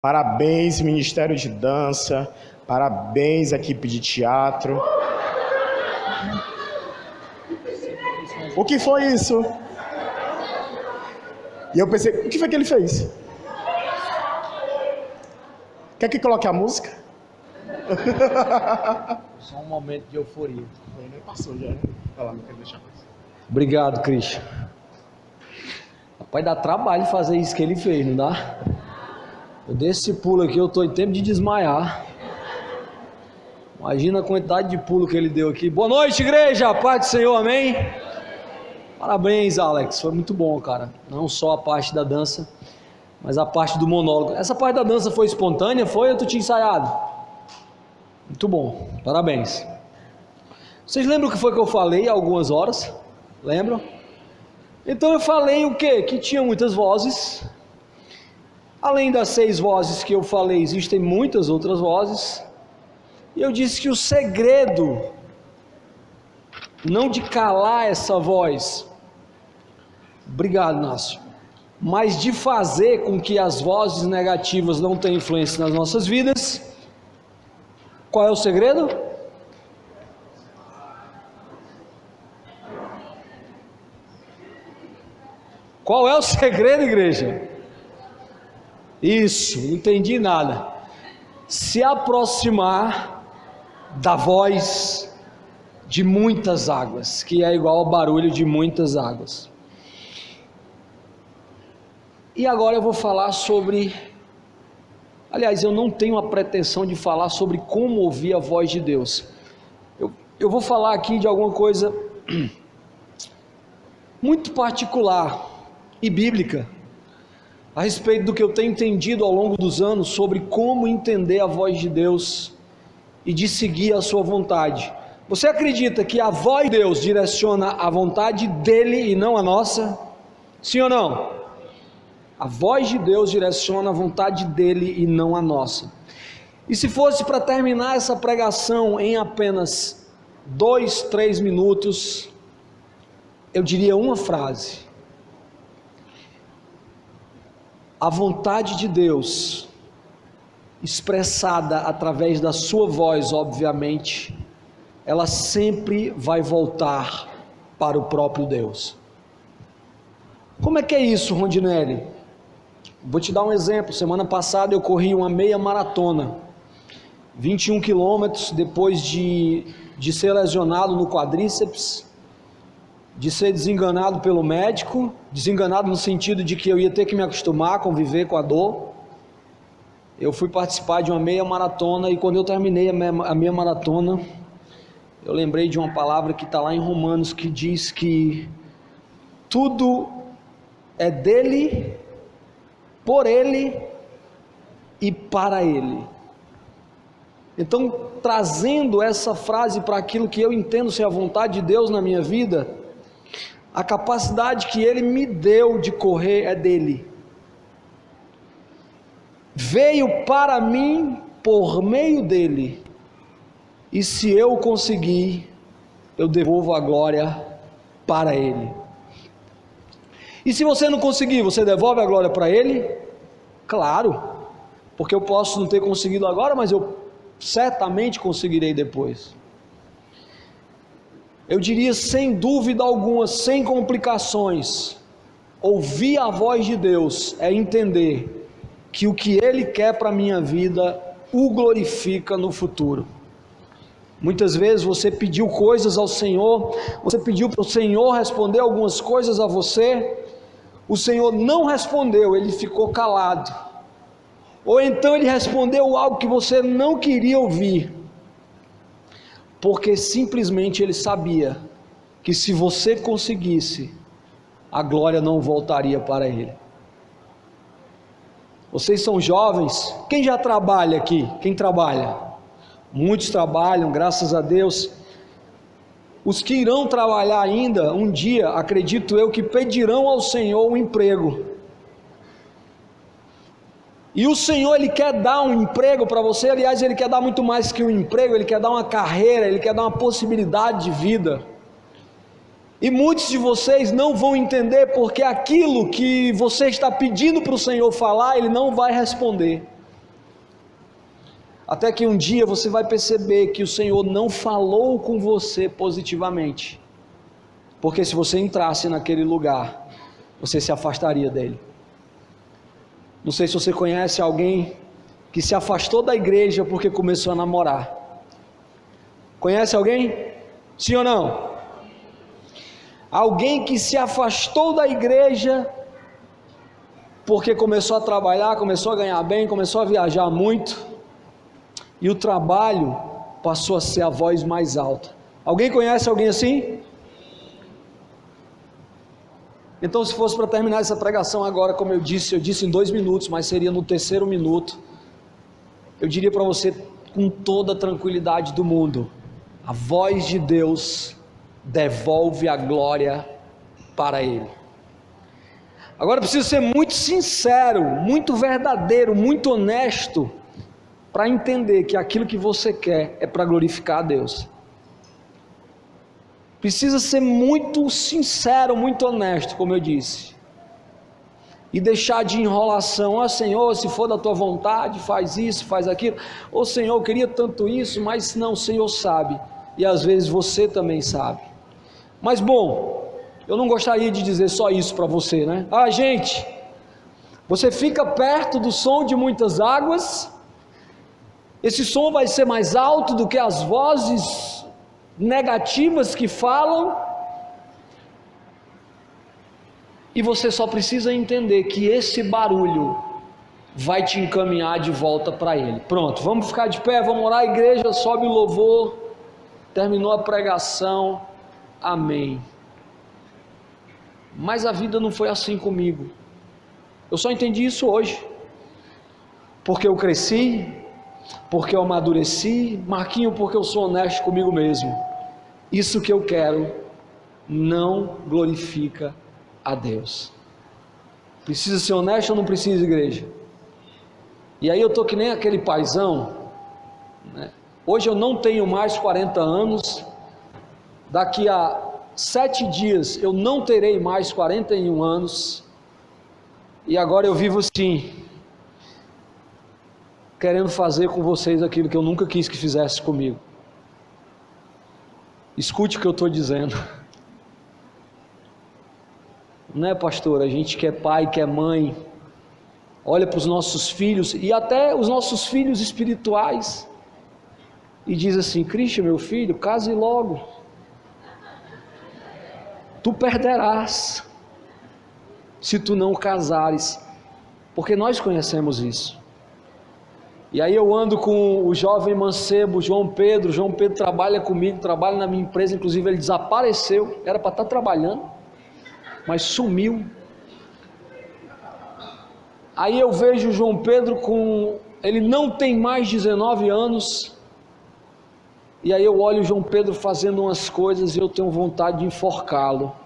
Parabéns, Ministério de Dança. Parabéns, equipe de teatro. O que foi isso? E eu pensei, o que foi que ele fez? Quer que coloque a música? Só um momento de euforia. Nem passou já, né? Vai lá, não quero deixar mais. Obrigado, Cristian. Rapaz, dá trabalho fazer isso que ele fez, não dá? Eu dei esse pulo aqui, eu tô em tempo de desmaiar. Imagina a quantidade de pulo que ele deu aqui. Boa noite, igreja, paz do Senhor, amém? Parabéns, Alex, foi muito bom, cara. Não só a parte da dança, mas a parte do monólogo. Essa parte da dança foi espontânea, foi ou tu tinha ensaiado? Muito bom, parabéns. Vocês lembram o que foi que eu falei há algumas horas? Lembram? Então eu falei o quê? Que tinha muitas vozes. Além das 6 vozes que eu falei, existem muitas outras vozes. E eu disse que o segredo, não de calar essa voz, obrigado, Nácio, mas de fazer com que as vozes negativas não tenham influência nas nossas vidas. Qual é o segredo? Qual é o segredo, igreja? Isso, não entendi nada. Se aproximar da voz de muitas águas, que é igual ao barulho de muitas águas. E agora eu vou falar sobre... Aliás, eu não tenho a pretensão de falar sobre como ouvir a voz de Deus. Eu vou falar aqui de alguma coisa muito particular e bíblica, a respeito do que eu tenho entendido ao longo dos anos sobre como entender a voz de Deus e de seguir a sua vontade. Você acredita que a voz de Deus direciona a vontade dele e não a nossa? Sim ou não? A voz de Deus direciona a vontade dele e não a nossa. E se fosse para terminar essa pregação em apenas 2, 3 minutos, eu diria uma frase: a vontade de Deus, expressada através da sua voz, obviamente, ela sempre vai voltar para o próprio Deus. Como é que é isso, Rondinelli? Vou te dar um exemplo. Semana passada eu corri uma meia maratona, 21 quilômetros, depois de ser lesionado no quadríceps, de ser desenganado pelo médico, desenganado no sentido de que eu ia ter que me acostumar a conviver com a dor. Eu fui participar de uma meia maratona, e quando eu terminei a meia maratona, eu lembrei de uma palavra que está lá em Romanos, que diz que tudo é dele, por ele e para ele. Então, trazendo essa frase para aquilo que eu entendo ser a vontade de Deus na minha vida, a capacidade que ele me deu de correr é dele. Veio para mim por meio dele, e se eu conseguir, eu devolvo a glória para ele. E se você não conseguir, você devolve a glória para ele? Claro, porque eu posso não ter conseguido agora, mas eu certamente conseguirei depois. Eu diria sem dúvida alguma, sem complicações, ouvir a voz de Deus é entender que o que Ele quer para a minha vida o glorifica no futuro. Muitas vezes você pediu coisas ao Senhor, você pediu para o Senhor responder algumas coisas a você, o Senhor não respondeu, Ele ficou calado, ou então Ele respondeu algo que você não queria ouvir, porque simplesmente Ele sabia que se você conseguisse, a glória não voltaria para Ele. Vocês são jovens, quem já trabalha aqui? Quem trabalha? Muitos trabalham, graças a Deus. Os que irão trabalhar ainda, um dia, acredito eu, que pedirão ao Senhor um emprego. E o Senhor, Ele quer dar um emprego para você. Aliás, Ele quer dar muito mais que um emprego, Ele quer dar uma carreira, Ele quer dar uma possibilidade de vida. E muitos de vocês não vão entender, porque aquilo que você está pedindo para o Senhor falar, Ele não vai responder. Até que um dia você vai perceber que o Senhor não falou com você positivamente, porque se você entrasse naquele lugar, você se afastaria dele. Não sei se você conhece alguém que se afastou da igreja porque começou a namorar. Conhece alguém? Sim ou não? Alguém que se afastou da igreja porque começou a trabalhar, começou a ganhar bem, começou a viajar muito, e o trabalho passou a ser a voz mais alta. Alguém conhece alguém assim? Então, se fosse para terminar essa pregação agora, como eu disse em 2 minutos, mas seria no 3º minuto, eu diria para você com toda a tranquilidade do mundo: a voz de Deus devolve a glória para Ele. Agora preciso ser muito sincero, muito verdadeiro, muito honesto, para entender que aquilo que você quer é para glorificar a Deus. Precisa ser muito sincero, muito honesto, como eu disse, e deixar de enrolação. Senhor, se for da tua vontade, faz isso, faz aquilo. Senhor, eu queria tanto isso, mas não, o Senhor sabe, e às vezes você também sabe. Mas bom, eu não gostaria de dizer só isso para você, né? Gente, você fica perto do som de muitas águas, esse som vai ser mais alto do que as vozes negativas que falam, e você só precisa entender que esse barulho vai te encaminhar de volta para Ele. Pronto, vamos ficar de pé, vamos orar. A igreja sobe o louvor, terminou a pregação, amém. Mas a vida não foi assim comigo, eu só entendi isso hoje, porque eu cresci, porque eu amadureci, Marquinho, porque eu sou honesto comigo mesmo. Isso que eu quero não glorifica a Deus. Precisa ser honesto ou não precisa, igreja? E aí eu estou que nem aquele paizão, né? Hoje eu não tenho mais 40 anos, daqui a 7 dias eu não terei mais 41 anos, e agora eu vivo assim, querendo fazer com vocês aquilo que eu nunca quis que fizesse comigo. Escute o que eu estou dizendo. Não é, pastor? A gente que é pai, que é mãe, olha para os nossos filhos, e até os nossos filhos espirituais, e diz assim: Cristian, meu filho, case logo, tu perderás, se tu não casares, porque nós conhecemos isso. E aí eu ando com o jovem mancebo, João Pedro trabalha comigo, trabalha na minha empresa, inclusive ele desapareceu, era para estar trabalhando, mas sumiu. Aí eu vejo o João Pedro ele não tem mais 19 anos, e aí eu olho o João Pedro fazendo umas coisas e eu tenho vontade de enforcá-lo.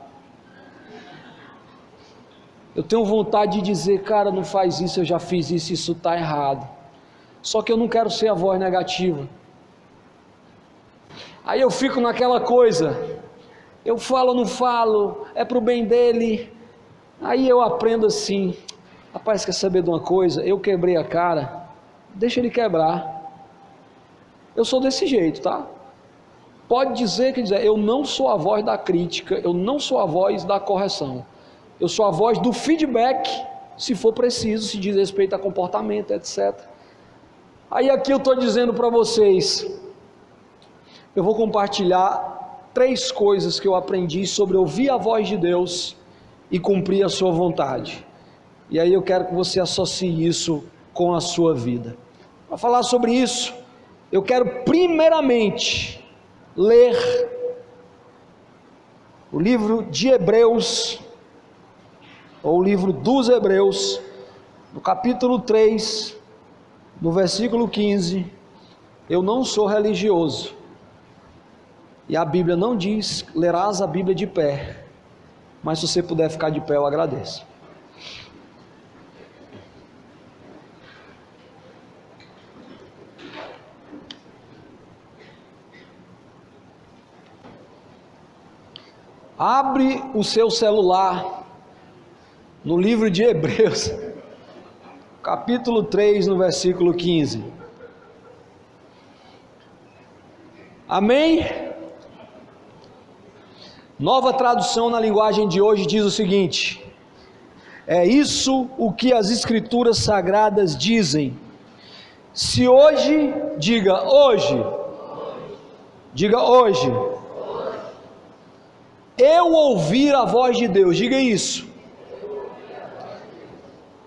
Eu tenho vontade de dizer: cara, não faz isso, eu já fiz isso, isso está errado. Só que eu não quero ser a voz negativa. Aí eu fico naquela coisa, eu falo ou não falo, é para o bem dele. Aí eu aprendo assim: rapaz, quer saber de uma coisa? Eu quebrei a cara, deixa ele quebrar. Eu sou desse jeito, tá? Pode dizer que eu não sou a voz da crítica, eu não sou a voz da correção, eu sou a voz do feedback, se for preciso, se diz respeito a comportamento, etc. Aí aqui eu estou dizendo para vocês, eu vou compartilhar 3 coisas que eu aprendi sobre ouvir a voz de Deus e cumprir a sua vontade. E aí eu quero que você associe isso com a sua vida. Para falar sobre isso, eu quero primeiramente ler o livro de Hebreus, ou o livro dos Hebreus, no capítulo 3, no versículo 15. Eu não sou religioso, e a Bíblia não diz: lerás a Bíblia de pé, mas se você puder ficar de pé, eu agradeço. Abre o seu celular no livro de Hebreus, capítulo 3, no versículo 15. Amém? Nova tradução na linguagem de hoje diz o seguinte: é isso o que as Escrituras Sagradas dizem. Se hoje, diga hoje, eu ouvir a voz de Deus, diga isso.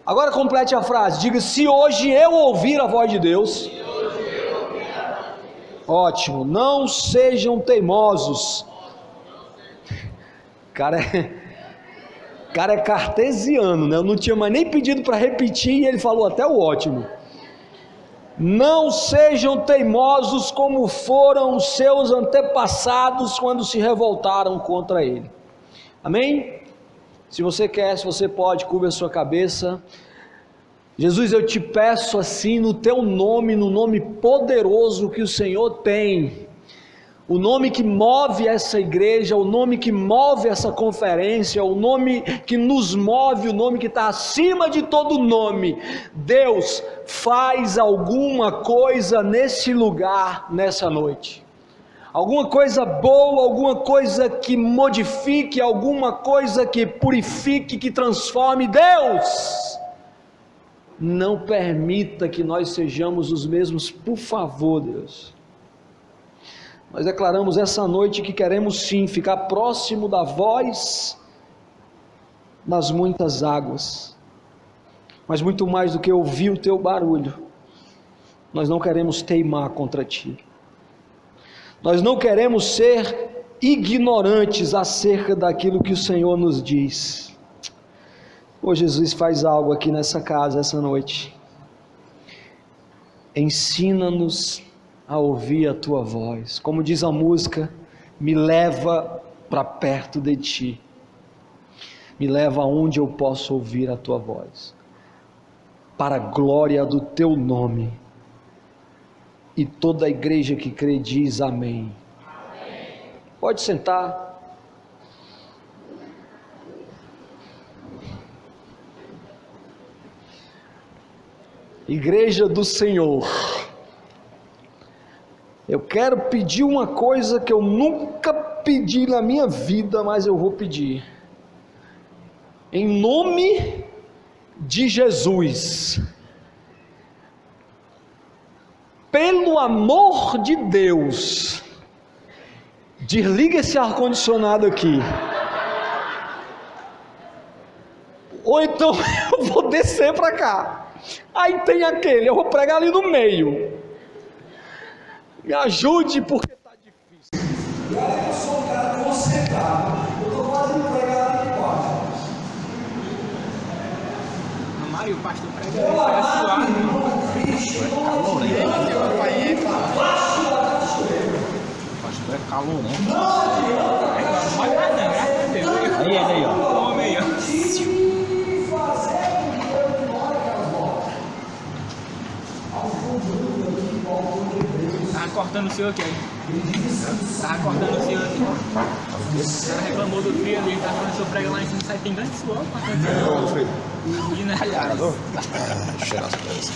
Agora complete a frase, diga: se hoje eu ouvir a voz de Deus. Ótimo, não sejam teimosos. Cara é cartesiano, né? Eu não tinha mais nem pedido para repetir e ele falou até o ótimo. Não sejam teimosos como foram os seus antepassados quando se revoltaram contra ele. Amém? Se você quer, se você pode, curva a sua cabeça. Jesus, eu te peço assim no teu nome, no nome poderoso que o Senhor tem, o nome que move essa igreja, o nome que move essa conferência, o nome que nos move, o nome que está acima de todo nome. Deus, faz alguma coisa nesse lugar, nessa noite. Alguma coisa boa, alguma coisa que modifique, alguma coisa que purifique, que transforme. Deus, não permita que nós sejamos os mesmos, por favor, Deus. Nós declaramos essa noite que queremos sim ficar próximo da voz nas muitas águas, mas muito mais do que ouvir o teu barulho, nós não queremos teimar contra ti, nós não queremos ser ignorantes acerca daquilo que o Senhor nos diz. Ô Jesus, faz algo aqui nessa casa essa noite, ensina-nos a ouvir a tua voz, como diz a música, me leva para perto de ti, me leva aonde eu posso ouvir a tua voz, para a glória do teu nome. E toda a igreja que crê diz amém. Amém. Pode sentar. Igreja do Senhor, eu quero pedir uma coisa que eu nunca pedi na minha vida, mas eu vou pedir. Em nome de Jesus, pelo amor de Deus, desliga esse ar-condicionado aqui. Ou então eu vou descer para cá. Aí tem aquele, eu vou pregar ali no meio. Me ajude porque está difícil. E olha que eu sou um cara concentrado. Eu estou fazendo pregar ali embaixo. Mário, o pastor prega é suave. O pastor é calor, né? Aí ele aí, ó. Homem aí, ó. Tava cortando o seu aqui, tava cortando o seu aqui. O cara reclamou do frio ali, tava falando que o senhor prega lá em cima, sai tem grande suor. O frio. E não é ralhado. Cheira as coisas.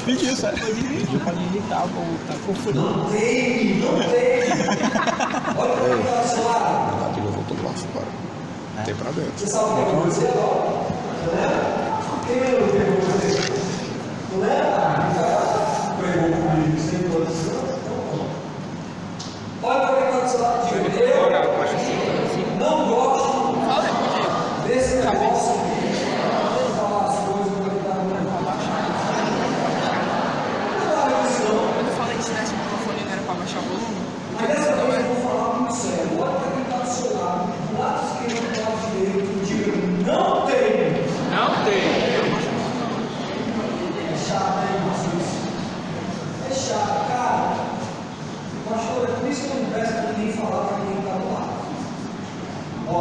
Pediu, sabe? Pediu pra limitar, tá com frio. Não tem. Olha o que tá suado. Aqui eu vou todo lá fora. Não tem pra dentro. Você sabe o que eu vou dizer? Quem é o que eu vou dizer? Não é? Pregou comigo sem posição. Olha para quem está do seu lado, diga: eu não gosto desse negócio de falar as coisas para quem está no meio. Quando eu falei que se desse o microfone não era para baixar o volume. Mas dessa vez eu vou falar muito sério. Olha para quem está do seu lado, do lado esquerdo, do lado direito, diga: não tem. Não tem. É chato, hein, Jesus? É chato, cara. Pastor, é por isso que eu não peço para ninguém falar para quem está do lado. Ó,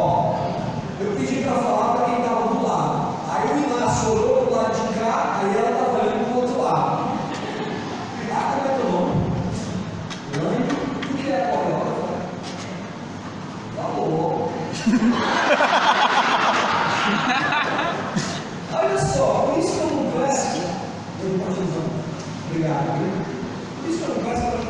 eu pedi para falar para quem estava do lado. Aí o Inácio olhou para o lado de cá, aí ela estava olhando para o outro lado. Ah, como é teu nome? O que é coreógrafo? Tá louco. Olha só, por isso que eu não peço. Obrigado. Por isso que eu não peço para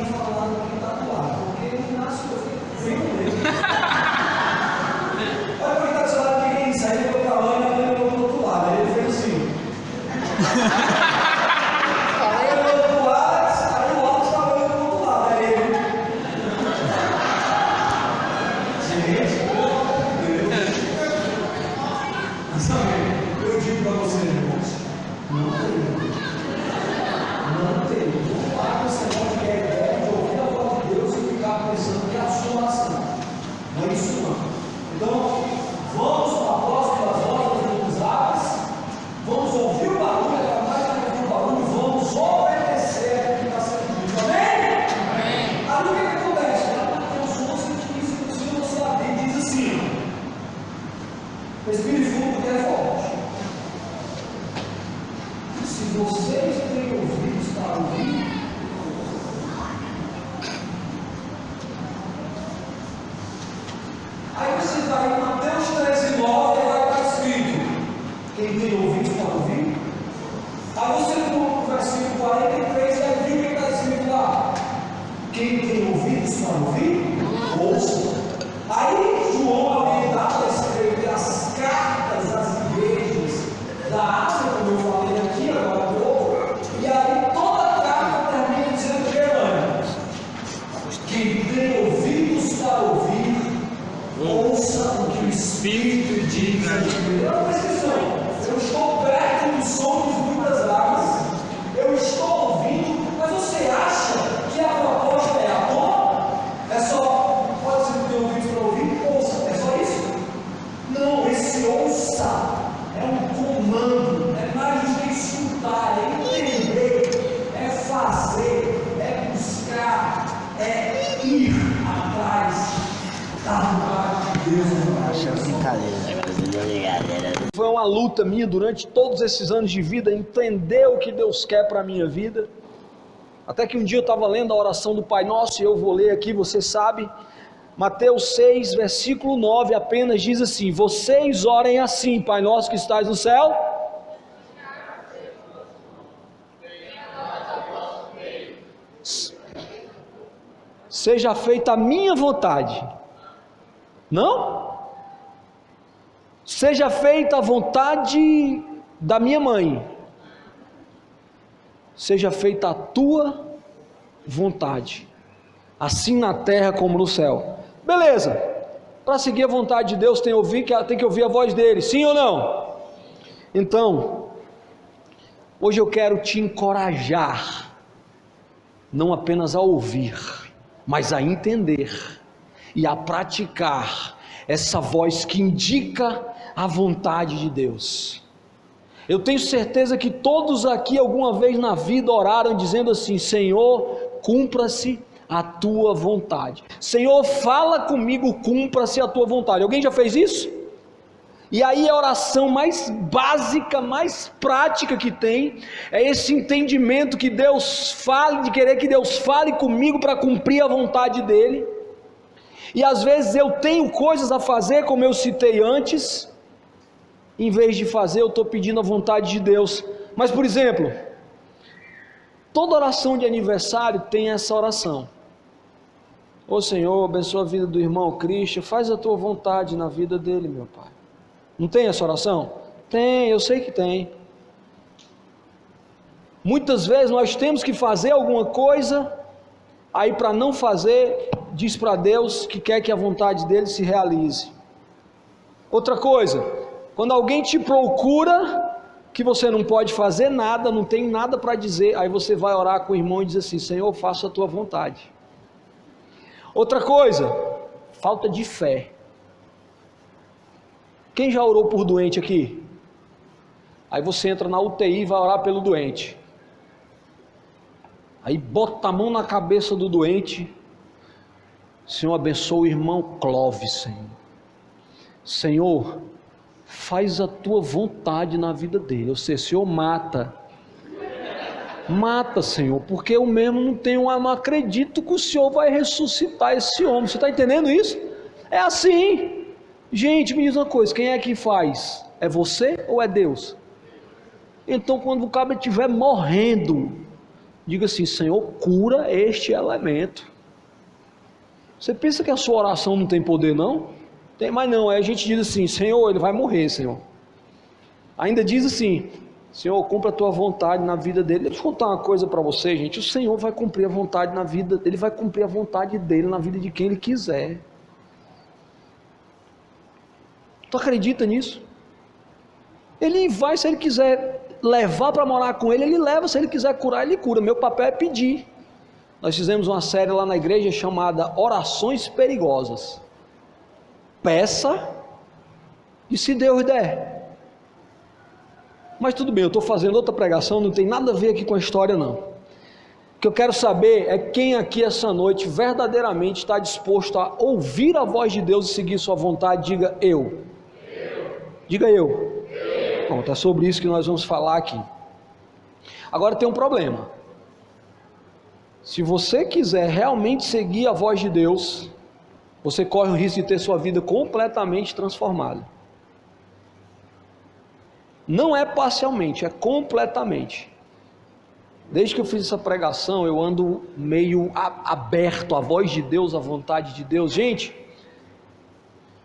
Falei olhando pro Alex, aí o Alex estava olhando pro outro lado. Aí ele. Gente, mas eu digo para vocês, irmãos, não tem. Não para você não ter a ideia de ouvir a voz de Deus e ficar pensando que é a sua oração. Não é isso não. Então, vamos para a próxima voz dos aves, vamos ouvir o barulho, é mais que ouvir o barulho, vamos obedecer ao que está sendo dito. Amém? Amém. Aí o que acontece? Mateus 11, 15, se você abrir, diz assim: respire fundo porque é forte. Se vocês têm ouvidos para ouvir, aí você vai em Mateus 13, 9, vai estar escrito: quem tem ouvidos para ouvir. Aí você vai no versículo 43 e aí viu o que está escrito lá: quem tem ouvidos para ouvir, ouça. Aí João orientado a escrever as cartas às igrejas da Ásia, como eu falei aqui agora há pouco, e aí toda a carta termina dizendo que quem tem ouvidos para ouvir, ouça o que o Espírito diz à igreja. Eu estou perto do som de muitas águas, eu estou ouvindo, mas você acha que a proposta é à toa? É só, pode ser que tenha ouvido para ouvir, ouça, é só isso? Não, esse ouça é um comando, é mais do que escutar, é entender, é fazer, é buscar, é ir atrás da vontade de Deus. Foi uma luta minha durante todos esses anos de vida, entender o que Deus quer para a minha vida, até que um dia eu estava lendo a oração do Pai Nosso, e eu vou ler aqui, você sabe, Mateus 6, versículo 9, apenas diz assim: vocês orem assim: Pai Nosso que estás no céu, seja feita a minha vontade, não? Seja feita a vontade da minha mãe, seja feita a tua vontade, assim na terra como no céu. Beleza, para seguir a vontade de Deus tem que ouvir a voz dele, sim ou não? Então, hoje eu quero te encorajar, não apenas a ouvir, mas a entender e a praticar essa voz que indica a vontade de Deus. Eu tenho certeza que todos aqui alguma vez na vida oraram dizendo assim: Senhor, cumpra-se a tua vontade. Senhor, fala comigo, cumpra-se a tua vontade. Alguém já fez isso? E aí a oração mais básica, mais prática que tem, é esse entendimento que Deus fale, de querer que Deus fale comigo para cumprir a vontade dEle. E às vezes eu tenho coisas a fazer, como eu citei antes, em vez de fazer eu estou pedindo a vontade de Deus. Mas por exemplo, toda oração de aniversário tem essa oração: ô Senhor, abençoa a vida do irmão Cristian, faz a tua vontade na vida dele, meu Pai. Não tem essa oração? Tem, eu sei que tem. Muitas vezes nós temos que fazer alguma coisa, aí para não fazer, diz para Deus que quer que a vontade dele se realize. Outra coisa, quando alguém te procura, que você não pode fazer nada, não tem nada para dizer, aí você vai orar com o irmão e diz assim: Senhor, faça a tua vontade. Outra coisa, falta de fé. Quem já orou por doente aqui? Aí você entra na UTI e vai orar pelo doente, aí bota a mão na cabeça do doente: Senhor, abençoa o irmão Clóvis, Senhor. Senhor, faz a tua vontade na vida dele. Ou seja, Senhor, mata, Senhor, porque eu mesmo não acredito que o Senhor vai ressuscitar esse homem. Você está entendendo isso? É assim. Gente, me diz uma coisa: quem é que faz? É você ou é Deus? Então quando o cara estiver morrendo, diga assim: Senhor, cura este elemento. Você pensa que a sua oração não tem poder, não? Tem, mas não. Aí a gente diz assim: Senhor, ele vai morrer, Senhor. Ainda diz assim: Senhor, cumpra a tua vontade na vida dele. Deixa eu contar uma coisa para você, gente. O Senhor vai cumprir a vontade na vida dele, vai cumprir a vontade dele na vida de quem ele quiser. Tu acredita nisso? Ele vai, se ele quiser levar para morar com ele, ele leva. Se ele quiser curar, ele cura. Meu papel é pedir. Nós fizemos uma série lá na igreja chamada Orações Perigosas. Peça, e se Deus der. Mas tudo bem, eu estou fazendo outra pregação, não tem nada a ver aqui com a história não. O que eu quero saber é quem aqui essa noite verdadeiramente está disposto a ouvir a voz de Deus e seguir sua vontade. Diga eu. Diga eu. Pronto, é sobre isso que nós vamos falar aqui. Agora tem um problema. Se você quiser realmente seguir a voz de Deus, você corre o risco de ter sua vida completamente transformada. Não é parcialmente, é completamente. Desde que eu fiz essa pregação, eu ando meio aberto à voz de Deus, à vontade de Deus. Gente,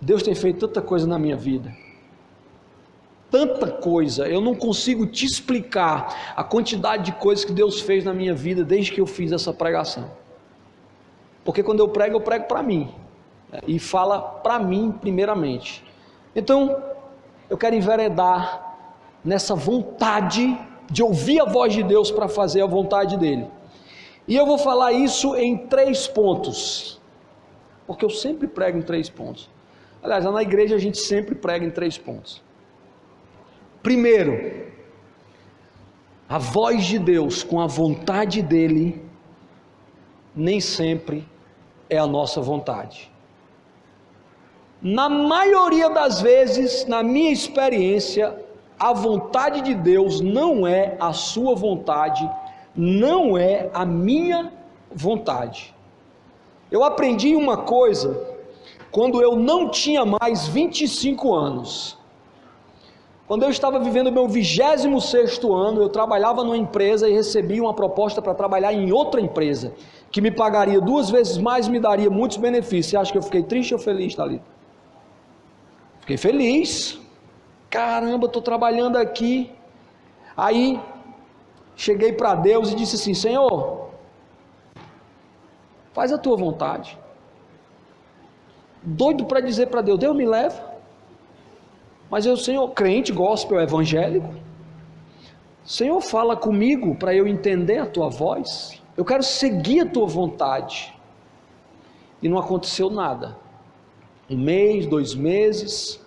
Deus tem feito tanta coisa na minha vida. Tanta coisa, eu não consigo te explicar a quantidade de coisas que Deus fez na minha vida desde que eu fiz essa pregação. Porque quando eu prego para mim. E fala para mim primeiramente. Então, eu quero enveredar nessa vontade de ouvir a voz de Deus para fazer a vontade dele. E eu vou falar isso em 3 pontos, porque eu sempre prego em 3 pontos. Aliás, lá na igreja a gente sempre prega em 3 pontos. Primeiro, a voz de Deus com a vontade dele nem sempre é a nossa vontade. Na maioria das vezes, na minha experiência, a vontade de Deus não é a sua vontade, não é a minha vontade. Eu aprendi uma coisa quando eu não tinha mais 25 anos. Quando eu estava vivendo o meu 26º ano, eu trabalhava numa empresa e recebi uma proposta para trabalhar em outra empresa, que me pagaria 2 vezes mais e me daria muitos benefícios. Você acha que eu fiquei triste ou feliz, Thalita? Fiquei feliz. Caramba, estou trabalhando aqui. Aí cheguei para Deus e disse assim: Senhor, faz a tua vontade. Doido para dizer para Deus: Deus me leva. Mas eu, Senhor, crente, gospel, evangélico, Senhor, fala comigo para eu entender a tua voz. Eu quero seguir a tua vontade. E não aconteceu nada. 1 mês, 2 meses,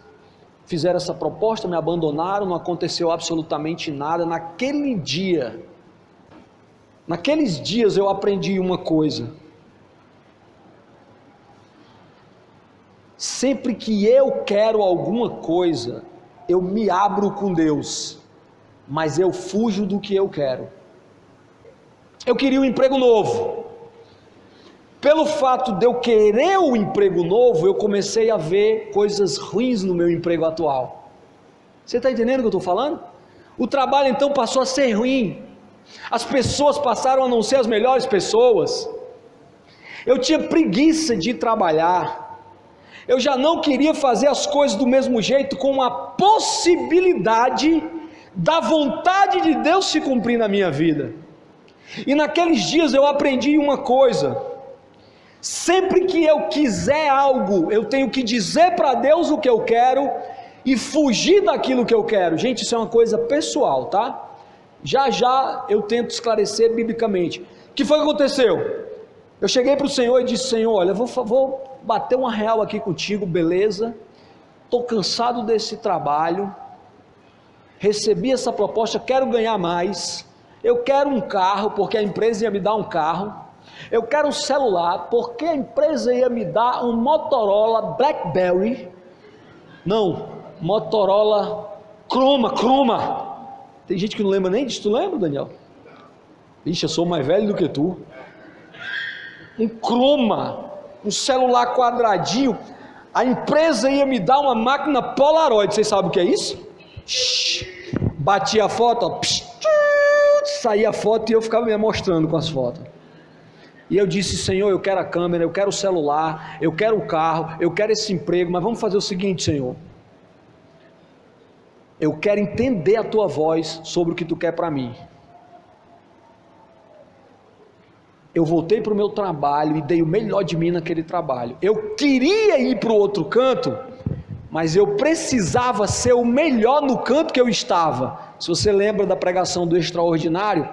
fizeram essa proposta, me abandonaram, não aconteceu absolutamente nada. Naqueles dias eu aprendi uma coisa: sempre que eu quero alguma coisa, eu me abro com Deus, mas eu fujo do que eu quero. Eu queria um emprego novo. Pelo fato de eu querer o emprego novo, eu comecei a ver coisas ruins no meu emprego atual. Você está entendendo o que eu estou falando? O trabalho então passou a ser ruim. As pessoas passaram a não ser as melhores pessoas. Eu tinha preguiça de trabalhar. Eu já não queria fazer as coisas do mesmo jeito, com a possibilidade da vontade de Deus se cumprir na minha vida. E naqueles dias eu aprendi uma coisa: sempre que eu quiser algo, eu tenho que dizer para Deus o que eu quero e fugir daquilo que eu quero. Gente, isso é uma coisa pessoal, tá? Já já eu tento esclarecer biblicamente. O que foi que aconteceu? Eu cheguei para o Senhor e disse: Senhor, olha, vou bater uma real aqui contigo, beleza? Estou cansado desse trabalho, recebi essa proposta, quero ganhar mais. Eu quero um carro, porque a empresa ia me dar um carro. Eu quero um celular, porque a empresa ia me dar um Motorola Blackberry. Não, Motorola Chroma. Tem gente que não lembra nem disso. Tu lembra, Daniel? Ixi, eu sou mais velho do que tu. Um Chroma, um celular quadradinho. A empresa ia me dar uma máquina Polaroid. Vocês sabem o que é isso? Batia a foto, ó, saía a foto e eu ficava me mostrando com as fotos. E eu disse: Senhor, eu quero a câmera, eu quero o celular, eu quero o carro, eu quero esse emprego, mas vamos fazer o seguinte, Senhor. eu quero entender a tua voz sobre o que tu quer para mim. Eu voltei para o meu trabalho e dei o melhor de mim naquele trabalho. Eu queria ir para o outro canto, mas eu precisava ser o melhor no canto que eu estava. Se você lembra da pregação do extraordinário,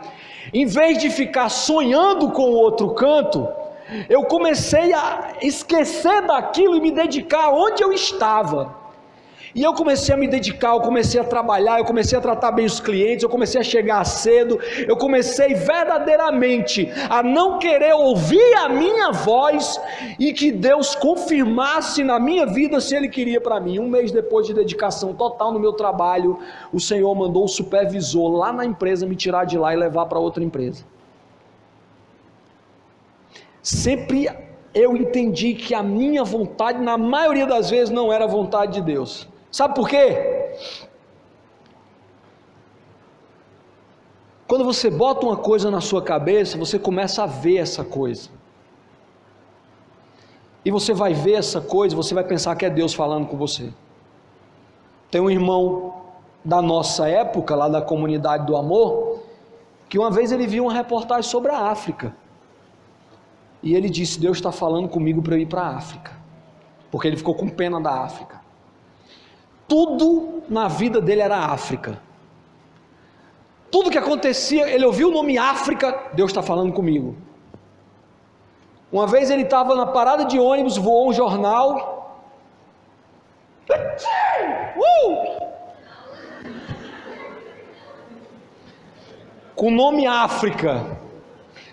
em vez de ficar sonhando com o outro canto, eu comecei a esquecer daquilo e me dedicar onde eu estava. E eu comecei a me dedicar, eu comecei a trabalhar, eu comecei a tratar bem os clientes, eu comecei a chegar cedo, eu comecei verdadeiramente a não querer ouvir a minha voz e que Deus confirmasse na minha vida se Ele queria para mim. Um mês depois de dedicação total no meu trabalho, o Senhor mandou o supervisor lá na empresa me tirar de lá e levar para outra empresa. Sempre eu entendi que a minha vontade, na maioria das vezes, não era a vontade de Deus. Sabe por quê? Quando você bota uma coisa na sua cabeça, você começa a ver essa coisa. E você vai ver essa coisa, você vai pensar que é Deus falando com você. Tem um irmão da nossa época, lá da Comunidade do Amor, que uma vez ele viu uma reportagem sobre a África. E ele disse: Deus está falando comigo para eu ir para a África. Porque ele ficou com pena da África. Tudo na vida dele era África. Tudo que acontecia, ele ouviu o nome África, Deus está falando comigo. Uma vez ele estava na parada de ônibus, voou um jornal. Com o nome África.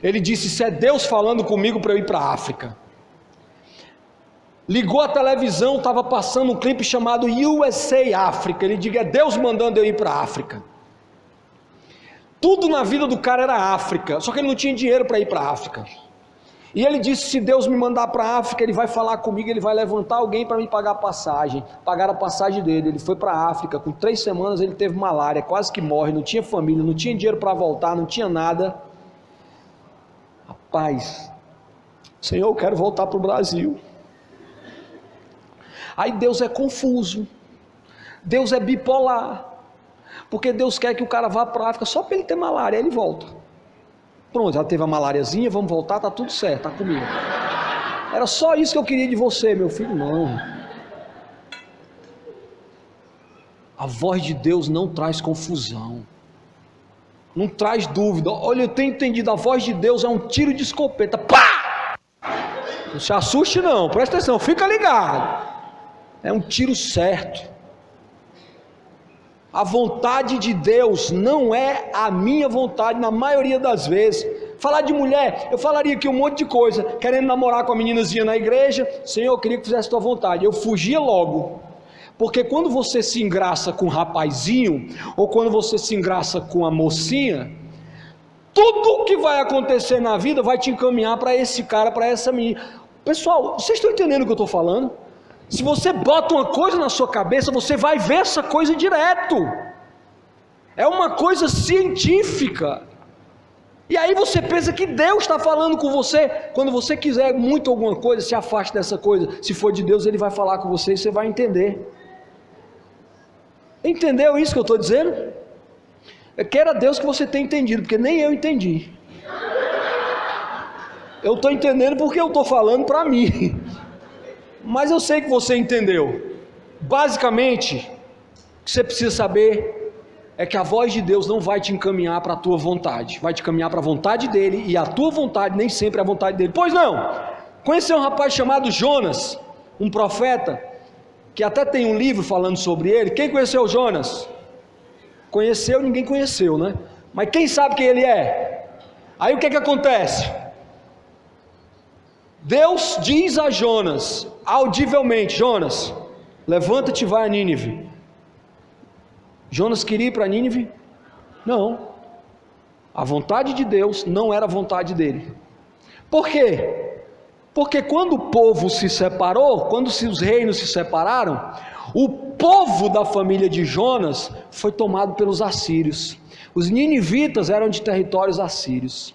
Ele disse: isso é Deus falando comigo para eu ir para a África. Ligou a televisão, estava passando um clipe chamado USA África. Ele diz: é Deus mandando eu ir para a África. Tudo na vida do cara era África, só que ele não tinha dinheiro para ir para a África. E ele disse: se Deus me mandar para a África, Ele vai falar comigo, Ele vai levantar alguém para me pagar a passagem. Pagaram a passagem dele, ele foi para a África. Com 3 semanas ele teve malária, quase que morre, não tinha família, não tinha dinheiro para voltar, não tinha nada. Rapaz, Senhor, eu quero voltar para o Brasil. Aí Deus é confuso, Deus é bipolar, porque Deus quer que o cara vá para a África só para ele ter malária, aí ele volta. Pronto, já teve a malariazinha, vamos voltar, está tudo certo, está comigo. Era só isso que eu queria de você, meu filho. Não. A voz de Deus não traz confusão, não traz dúvida. Olha, eu tenho entendido, a voz de Deus é um tiro de escopeta. Pá! Não se assuste não, presta atenção, fica ligado. É um tiro certo. A vontade de Deus não é a minha vontade na maioria das vezes. Falar de mulher, eu falaria aqui um monte de coisa, querendo namorar com a meninazinha na igreja. Senhor, eu queria que fizesse tua vontade. Eu fugia logo. Porque quando você se engraça com um rapazinho, ou quando você se engraça com a mocinha, tudo que vai acontecer na vida vai te encaminhar para esse cara, para essa menina. Pessoal, vocês estão entendendo o que eu estou falando? Se você bota uma coisa na sua cabeça, você vai ver essa coisa direto. É uma coisa científica. E aí você pensa que Deus está falando com você. Quando você quiser muito alguma coisa, se afaste dessa coisa. Se for de Deus, Ele vai falar com você e você vai entender. Entendeu isso que eu estou dizendo? Eu quero a Deus que você tenha entendido, porque nem eu entendi. Eu estou entendendo porque eu estou falando para mim. Mas eu sei que você entendeu. Basicamente, o que você precisa saber é que a voz de Deus não vai te encaminhar para a tua vontade, vai te encaminhar para a vontade dEle, e a tua vontade nem sempre é a vontade dEle. Pois não, conheceu um rapaz chamado Jonas, um profeta, que até tem um livro falando sobre ele. Quem conheceu Jonas? Conheceu, ninguém conheceu, né? Mas quem sabe quem ele é? Aí o que acontece? Deus diz a Jonas, audivelmente: Jonas, levanta-te e vai a Nínive. Jonas queria ir para Nínive? Não. A vontade de Deus não era a vontade dele. Por quê? Porque quando o povo se separou, quando os reinos se separaram, o povo da família de Jonas foi tomado pelos assírios. Os ninivitas eram de territórios assírios.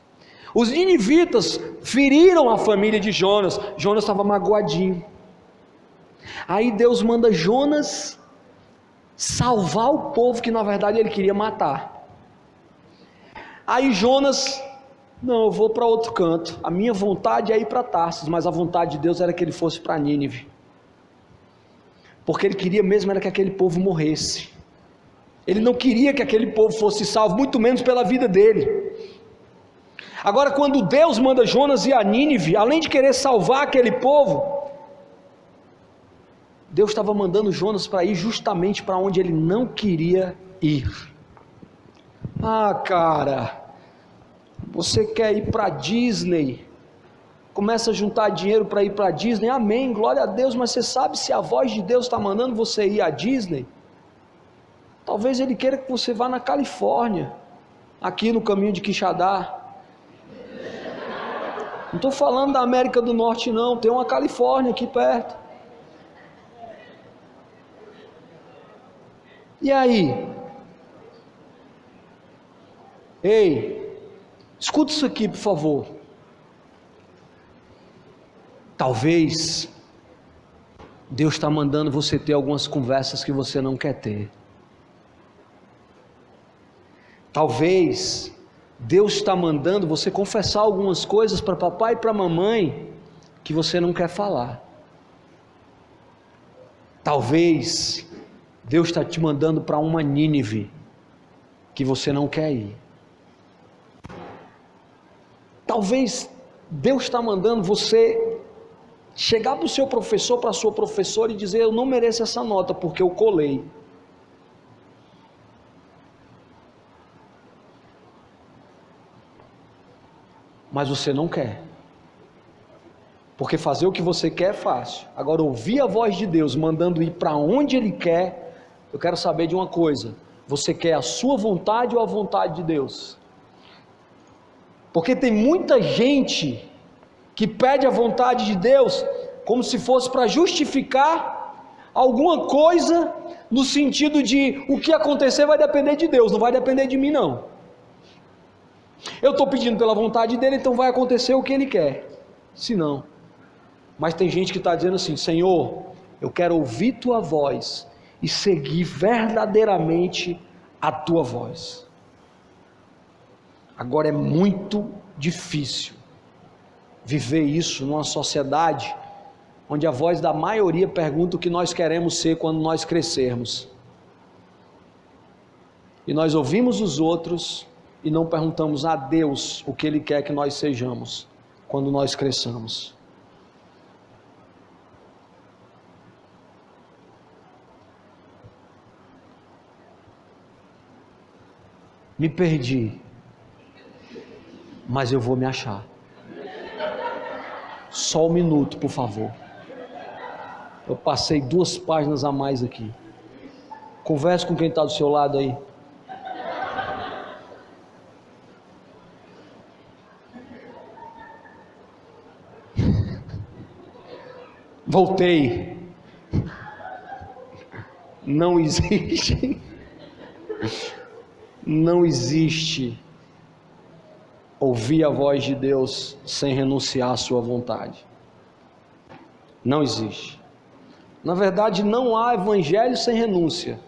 Os ninivitas feriram a família de Jonas. Jonas estava magoadinho. Aí Deus manda Jonas salvar o povo que na verdade ele queria matar. Aí Jonas, não, eu vou para outro canto, a minha vontade é ir para Tarsis, mas a vontade de Deus era que ele fosse para Nínive, porque ele queria mesmo era que aquele povo morresse. Ele não queria que aquele povo fosse salvo, muito menos pela vida dele. Agora, quando Deus manda Jonas ir a Nínive, além de querer salvar aquele povo, Deus estava mandando Jonas para ir justamente para onde ele não queria ir. Ah, cara, você quer ir para Disney? Começa a juntar dinheiro para ir para Disney, amém, glória a Deus, mas você sabe se a voz de Deus está mandando você ir a Disney? Talvez Ele queira que você vá na Califórnia, aqui no caminho de Quixadá. Não estou falando da América do Norte não, tem uma Califórnia aqui perto. E aí? Ei, escuta isso aqui por favor. Talvez Deus está mandando você ter algumas conversas que você não quer ter. Talvez Deus está mandando você confessar algumas coisas para papai e para mamãe que você não quer falar. Talvez Deus está te mandando para uma Nínive que você não quer ir. Talvez Deus está mandando você chegar para o seu professor, para a sua professora e dizer: eu não mereço essa nota porque eu colei. Mas você não quer, porque fazer o que você quer é fácil. Agora, ouvir a voz de Deus mandando ir para onde Ele quer, eu quero saber de uma coisa: você quer a sua vontade ou a vontade de Deus? Porque tem muita gente que pede a vontade de Deus como se fosse para justificar alguma coisa, no sentido de o que acontecer vai depender de Deus, não vai depender de mim não. Eu estou pedindo pela vontade dele, então vai acontecer o que ele quer, se não. Mas tem gente que está dizendo assim: Senhor, eu quero ouvir tua voz e seguir verdadeiramente a tua voz. Agora é muito difícil viver isso numa sociedade onde a voz da maioria pergunta o que nós queremos ser quando nós crescermos, e nós ouvimos os outros e não perguntamos a Deus o que Ele quer que nós sejamos quando nós cresçamos. Me perdi, mas eu vou me achar. Só um minuto, por favor. Eu passei 2 páginas a mais aqui. Converse com quem está do seu lado aí. Voltei. Não existe. Não existe ouvir a voz de Deus sem renunciar à sua vontade. Não existe. Na verdade, não há evangelho sem renúncia.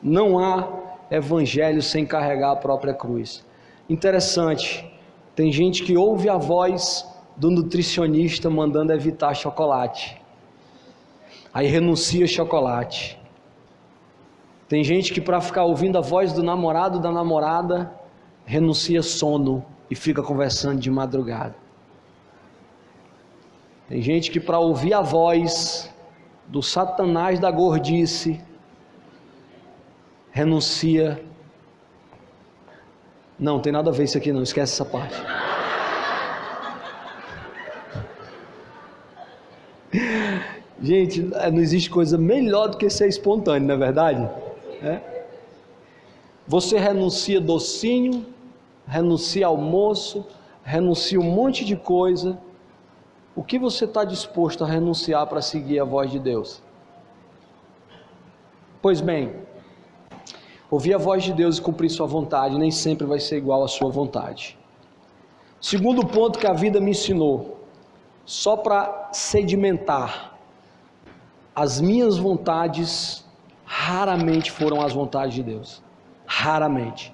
Não há evangelho sem carregar a própria cruz. Interessante, tem gente que ouve a voz do nutricionista mandando evitar chocolate, aí renuncia chocolate. Tem gente que, para ficar ouvindo a voz do namorado, da namorada, renuncia sono e fica conversando de madrugada. Tem gente que, para ouvir a voz do Satanás da gordice, renuncia. Não, tem nada a ver isso aqui não, esquece essa parte. Gente, não existe coisa melhor do que ser espontâneo, não é verdade? Você renuncia docinho, renuncia almoço, renuncia um monte de coisa. O que você está disposto a renunciar para seguir a voz de Deus? Pois bem, ouvir a voz de Deus e cumprir sua vontade nem sempre vai ser igual à sua vontade. Segundo ponto que a vida me ensinou, só para sedimentar: as minhas vontades raramente foram as vontades de Deus. Raramente.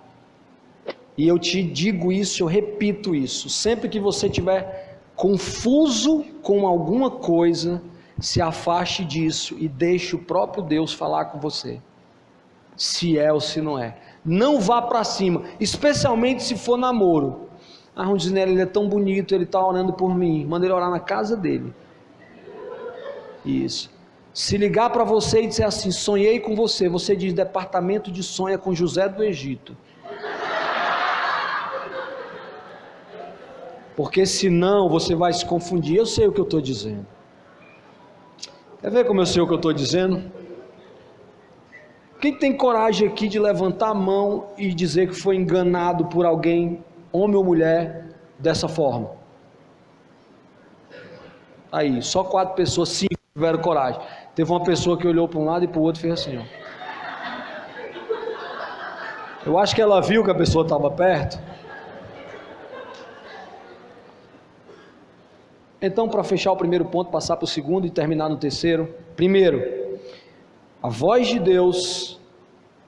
E eu te digo isso, eu repito isso. Sempre que você estiver confuso com alguma coisa, se afaste disso e deixe o próprio Deus falar com você. Se é ou se não é. Não vá para cima, especialmente se for namoro. Ah, Rondinelli, ele é tão bonito, ele está orando por mim. Manda ele orar na casa dele. Isso. Se ligar para você e dizer assim, sonhei com você, você diz, departamento de sonha com José do Egito. Porque senão você vai se confundir. Eu sei o que eu estou dizendo. Quer ver como eu sei o que eu estou dizendo? Quem tem coragem aqui de levantar a mão e dizer que foi enganado por alguém, homem ou mulher, dessa forma? Aí, só 4 pessoas, 5 tiveram coragem. Teve uma pessoa que olhou para um lado e para o outro e fez assim, ó. Eu acho que ela viu que a pessoa estava perto. Então, para fechar o primeiro ponto, passar para o segundo e terminar no terceiro. Primeiro, a voz de Deus,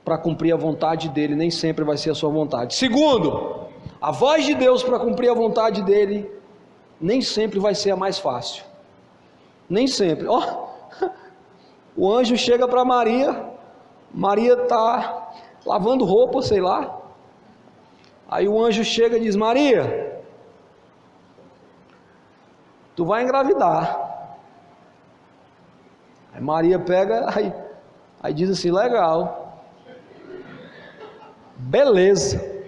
para cumprir a vontade dele, nem sempre vai ser a sua vontade. Segundo, a voz de Deus para cumprir a vontade dele, nem sempre vai ser a mais fácil. Nem sempre. Ó, o anjo chega para Maria, Maria está lavando roupa, sei lá. Aí o anjo chega e diz, Maria, tu vai engravidar. Aí Maria pega, aí diz assim, legal, beleza,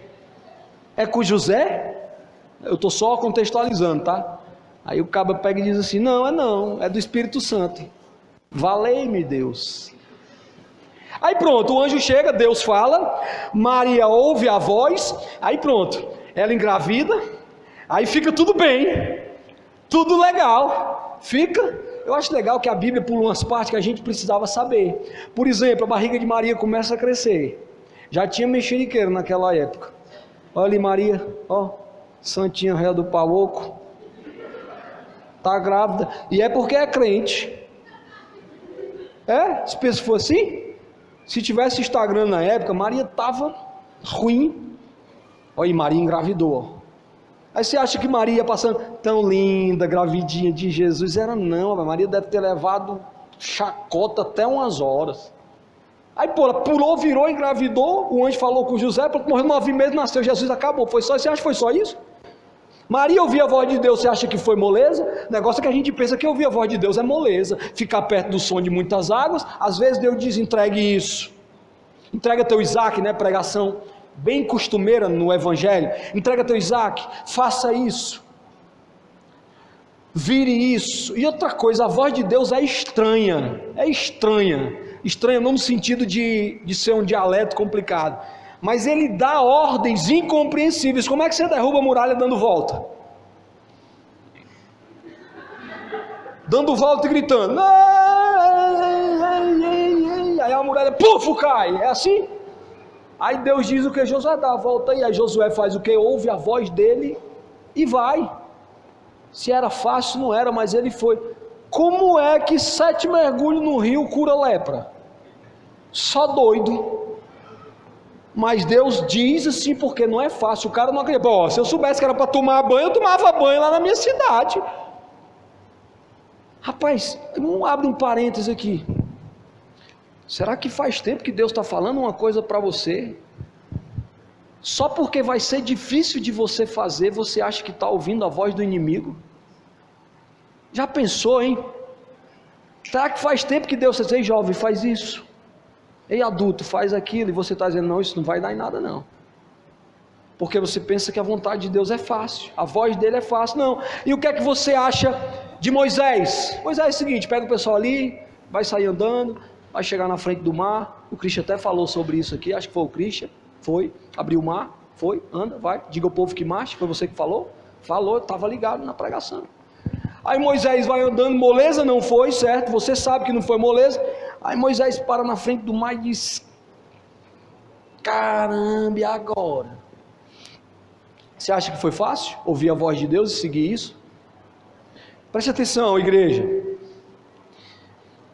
é com José? Eu estou só contextualizando, tá? Aí o cabo pega e diz assim, não, é do Espírito Santo. Valei-me Deus. Aí pronto, o anjo chega, Deus fala, Maria ouve a voz, aí pronto, ela engravida, aí fica tudo bem, tudo legal, fica. Eu acho legal que a Bíblia pula umas partes que a gente precisava saber. Por exemplo, a barriga de Maria começa a crescer, já tinha mexeriqueiro naquela época. Olha ali Maria, ó, santinha réu do pau oco, tá grávida, e é porque é crente. Se fosse assim, se tivesse Instagram na época, Maria estava ruim. Olha aí, Maria engravidou. Aí você acha que Maria passando tão linda, gravidinha de Jesus? Era não, Maria deve ter levado chacota até umas horas. Aí pulou, virou, engravidou, o anjo falou com José, porque morreu 9 meses, nasceu Jesus, acabou. Foi só, você acha que foi só isso? Maria ouvir a voz de Deus, você acha que foi moleza? O negócio é que a gente pensa que ouvir a voz de Deus é moleza, ficar perto do som de muitas águas. Às vezes Deus diz, entregue isso, entrega teu Isaac, né? Pregação bem costumeira no Evangelho, entrega teu Isaac, faça isso, vire isso. E outra coisa, a voz de Deus é estranha não no sentido de ser um dialeto complicado, mas ele dá ordens incompreensíveis. Como é que você derruba a muralha dando volta? Dando volta e gritando. Aí a muralha, puf, cai. É assim? Aí Deus diz o que? Josué dá a volta aí. Aí Josué faz o que? Ouve a voz dele e vai. Se era fácil, não era, mas ele foi. Como é que 7 mergulhos no rio cura lepra? Só doido. Mas Deus diz assim, porque não é fácil. O cara não acredita. Pô, se eu soubesse que era para tomar banho, eu tomava banho lá na minha cidade. Rapaz, abre um parênteses aqui. Será que faz tempo que Deus está falando uma coisa para você? Só porque vai ser difícil de você fazer, você acha que está ouvindo a voz do inimigo? Já pensou, hein? Será que faz tempo que Deus diz, ei jovem, faz isso? Ei adulto, faz aquilo, e você está dizendo, não, isso não vai dar em nada não. Porque você pensa que a vontade de Deus é fácil, a voz dele é fácil, não. E o que é que você acha de Moisés? Moisés é o seguinte, pega o pessoal ali, vai sair andando, vai chegar na frente do mar. O Christian até falou sobre isso aqui, acho que foi o Christian, foi, abriu o mar, foi, anda, vai, diga ao povo que marche, foi você que falou? Falou, estava ligado na pregação. Aí Moisés vai andando, moleza não foi, certo? Você sabe que não foi moleza. Aí Moisés para na frente do mar e diz, caramba, e agora? Você acha que foi fácil ouvir a voz de Deus e seguir isso? Preste atenção, igreja.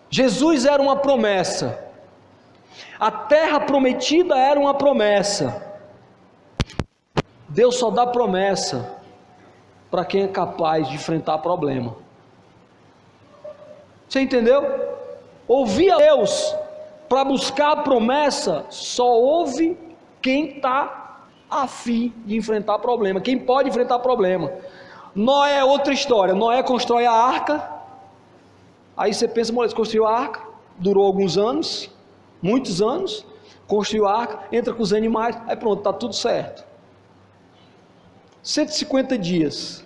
Jesus era uma promessa, A terra prometida era uma promessa. Deus só dá promessa para quem é capaz de enfrentar problema. Você entendeu? Ouvir a Deus para buscar a promessa, só ouve quem está a fim de enfrentar problema, quem pode enfrentar problema. Noé é outra história. Noé constrói a arca. Aí você pensa, moleque, construiu a arca, durou alguns anos, muitos anos, construiu a arca, entra com os animais, aí pronto, está tudo certo. 150 dias.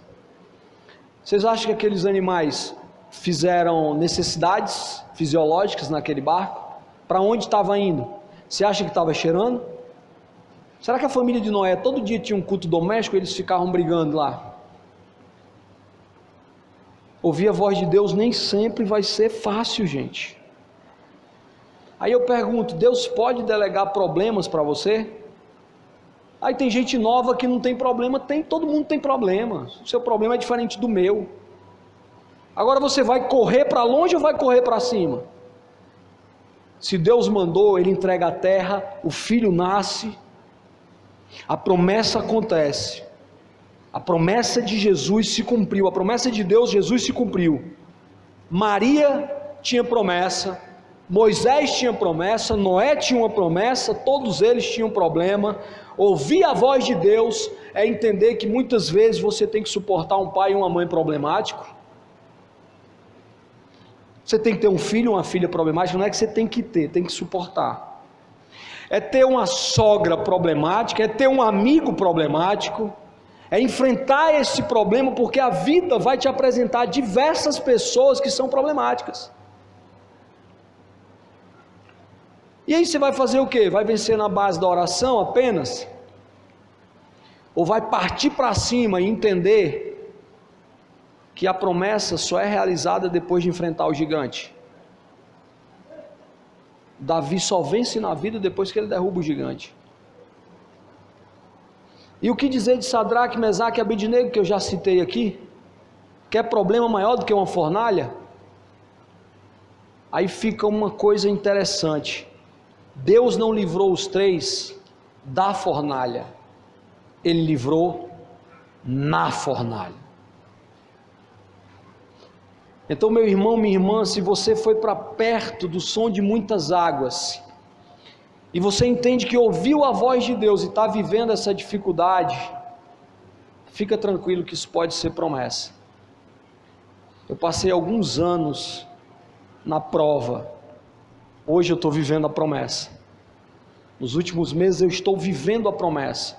Vocês acham que aqueles animais fizeram necessidades fisiológicas naquele barco? Para onde estava indo? Você acha que estava cheirando? Será que a família de Noé todo dia tinha um culto doméstico e eles ficavam brigando lá? Ouvir a voz de Deus nem sempre vai ser fácil, gente. Aí eu pergunto, Deus pode delegar problemas para você? Aí tem gente nova que não tem problema. Todo mundo tem problema. O seu problema é diferente do meu. Agora você vai correr para longe ou vai correr para cima? Se Deus mandou, Ele entrega a terra, o filho nasce, a promessa acontece. A promessa de Jesus se cumpriu, a promessa de Deus, Jesus se cumpriu. Maria tinha promessa, Moisés tinha promessa, Noé tinha uma promessa, todos eles tinham problema. Ouvir a voz de Deus é entender que muitas vezes você tem que suportar um pai e uma mãe problemático. Você tem que ter um filho ou uma filha problemática, não é que você tem que ter, tem que suportar. É ter uma sogra problemática, é ter um amigo problemático, é enfrentar esse problema, porque a vida vai te apresentar diversas pessoas que são problemáticas. E aí você vai fazer o quê? Vai vencer na base da oração apenas? Ou vai partir para cima e entender que a promessa só é realizada depois de enfrentar o gigante? Davi só vence na vida depois que ele derruba o gigante. E o que dizer de Sadraque, Mesaque e Abednego, que eu já citei aqui? Que é problema maior do que uma fornalha? Aí fica uma coisa interessante. Deus não livrou os três da fornalha, Ele livrou na fornalha. Então, meu irmão, minha irmã, se você foi para perto do som de muitas águas, e você entende que ouviu a voz de Deus e está vivendo essa dificuldade, fica tranquilo que isso pode ser promessa. Eu passei alguns anos na prova, hoje eu estou vivendo a promessa. Nos últimos meses eu estou vivendo a promessa,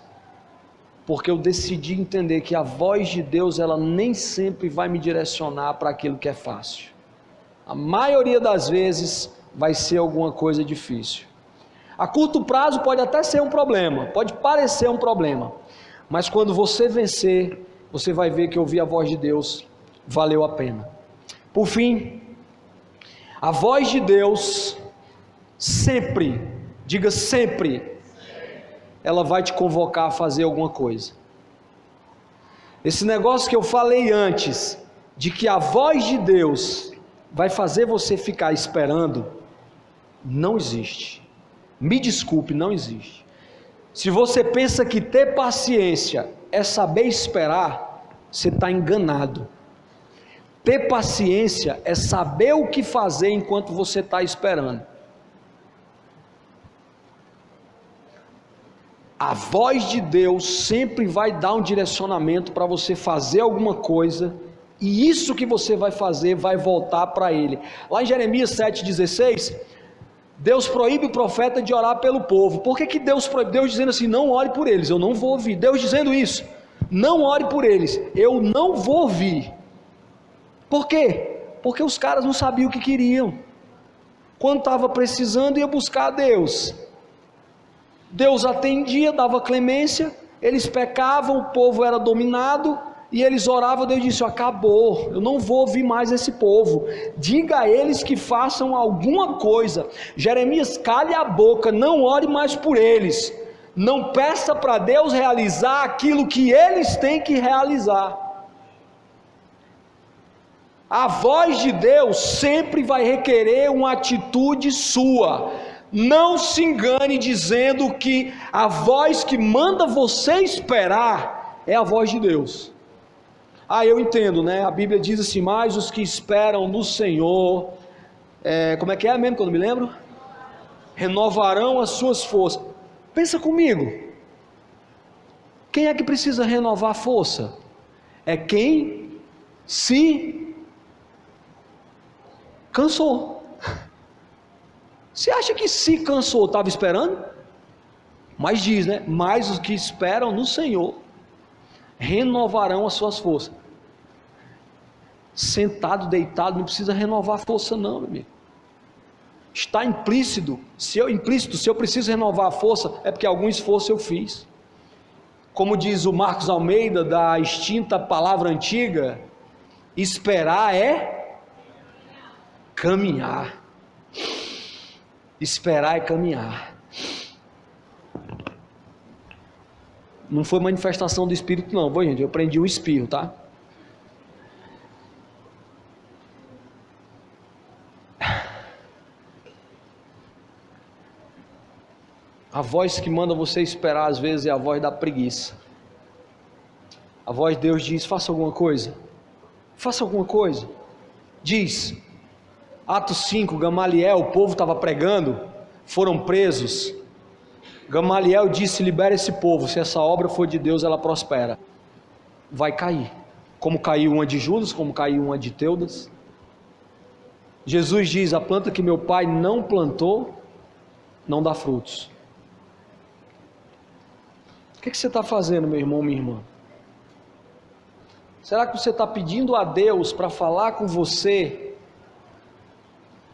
porque eu decidi entender que a voz de Deus, ela nem sempre vai me direcionar para aquilo que é fácil. A maioria das vezes vai ser alguma coisa difícil. A curto prazo pode até ser um problema, pode parecer um problema, mas quando você vencer, você vai ver que ouvir a voz de Deus valeu a pena. Por fim, a voz de Deus sempre, diga sempre, ela vai te convocar a fazer alguma coisa. Esse negócio que eu falei antes, de que a voz de Deus vai fazer você ficar esperando, não existe. Me desculpe, não existe. Se você pensa que ter paciência é saber esperar, você está enganado. Ter paciência é saber o que fazer enquanto você está esperando. A voz de Deus sempre vai dar um direcionamento para você fazer alguma coisa, e isso que você vai fazer vai voltar para Ele. Lá em Jeremias 7,16, Deus proíbe o profeta de orar pelo povo. Por que Deus proíbe? Deus dizendo assim, não ore por eles, eu não vou ouvir. Deus dizendo isso, não ore por eles, eu não vou ouvir. Por quê? Porque os caras não sabiam o que queriam. Quando estava precisando, ia buscar a Deus. Deus atendia, dava clemência, eles pecavam, o povo era dominado, e eles oravam. Deus disse, acabou, eu não vou ouvir mais esse povo, diga a eles que façam alguma coisa. Jeremias, cale a boca, não ore mais por eles, não peça para Deus realizar aquilo que eles têm que realizar. A voz de Deus sempre vai requerer uma atitude sua. Não se engane dizendo que a voz que manda você esperar é a voz de Deus. Eu entendo, né? A Bíblia diz assim: mas os que esperam no Senhor, como é que é mesmo, quando me lembro? Renovarão as suas forças. Pensa comigo, quem é que precisa renovar a força? É quem se cansou. Você acha que se cansou estava esperando? Mas diz, né? Mas os que esperam no Senhor renovarão as suas forças. Sentado, deitado, não precisa renovar a força não, meu amigo. Está implícito. Se eu preciso renovar a força, é porque algum esforço eu fiz. Como diz o Marcos Almeida, da extinta Palavra Antiga, esperar é caminhar. Esperar é caminhar. Não foi manifestação do Espírito não, gente, eu prendi o espirro, tá? A voz que manda você esperar às vezes é a voz da preguiça. A voz de Deus diz: faça alguma coisa. Faça alguma coisa. Diz, Atos 5, Gamaliel, o povo estava pregando, foram presos. Gamaliel disse: libera esse povo, se essa obra for de Deus, ela prospera. Vai cair, como caiu uma de Judas, como caiu uma de Teudas. Jesus diz: a planta que meu pai não plantou, não dá frutos. O que você está fazendo, meu irmão, minha irmã? Será que você está pedindo a Deus para falar com você,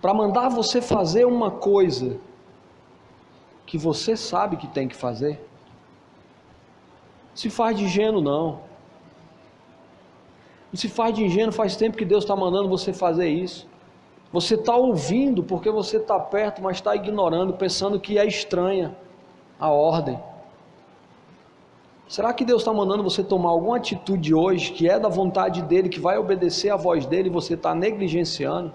para mandar você fazer uma coisa que você sabe que tem que fazer? Se faz de ingênuo não. Não se faz de ingênuo, faz tempo que Deus está mandando você fazer isso. Você está ouvindo porque você está perto, mas está ignorando, pensando que é estranha a ordem. Será que Deus está mandando você tomar alguma atitude hoje que é da vontade dEle, que vai obedecer à voz dEle, e você está negligenciando?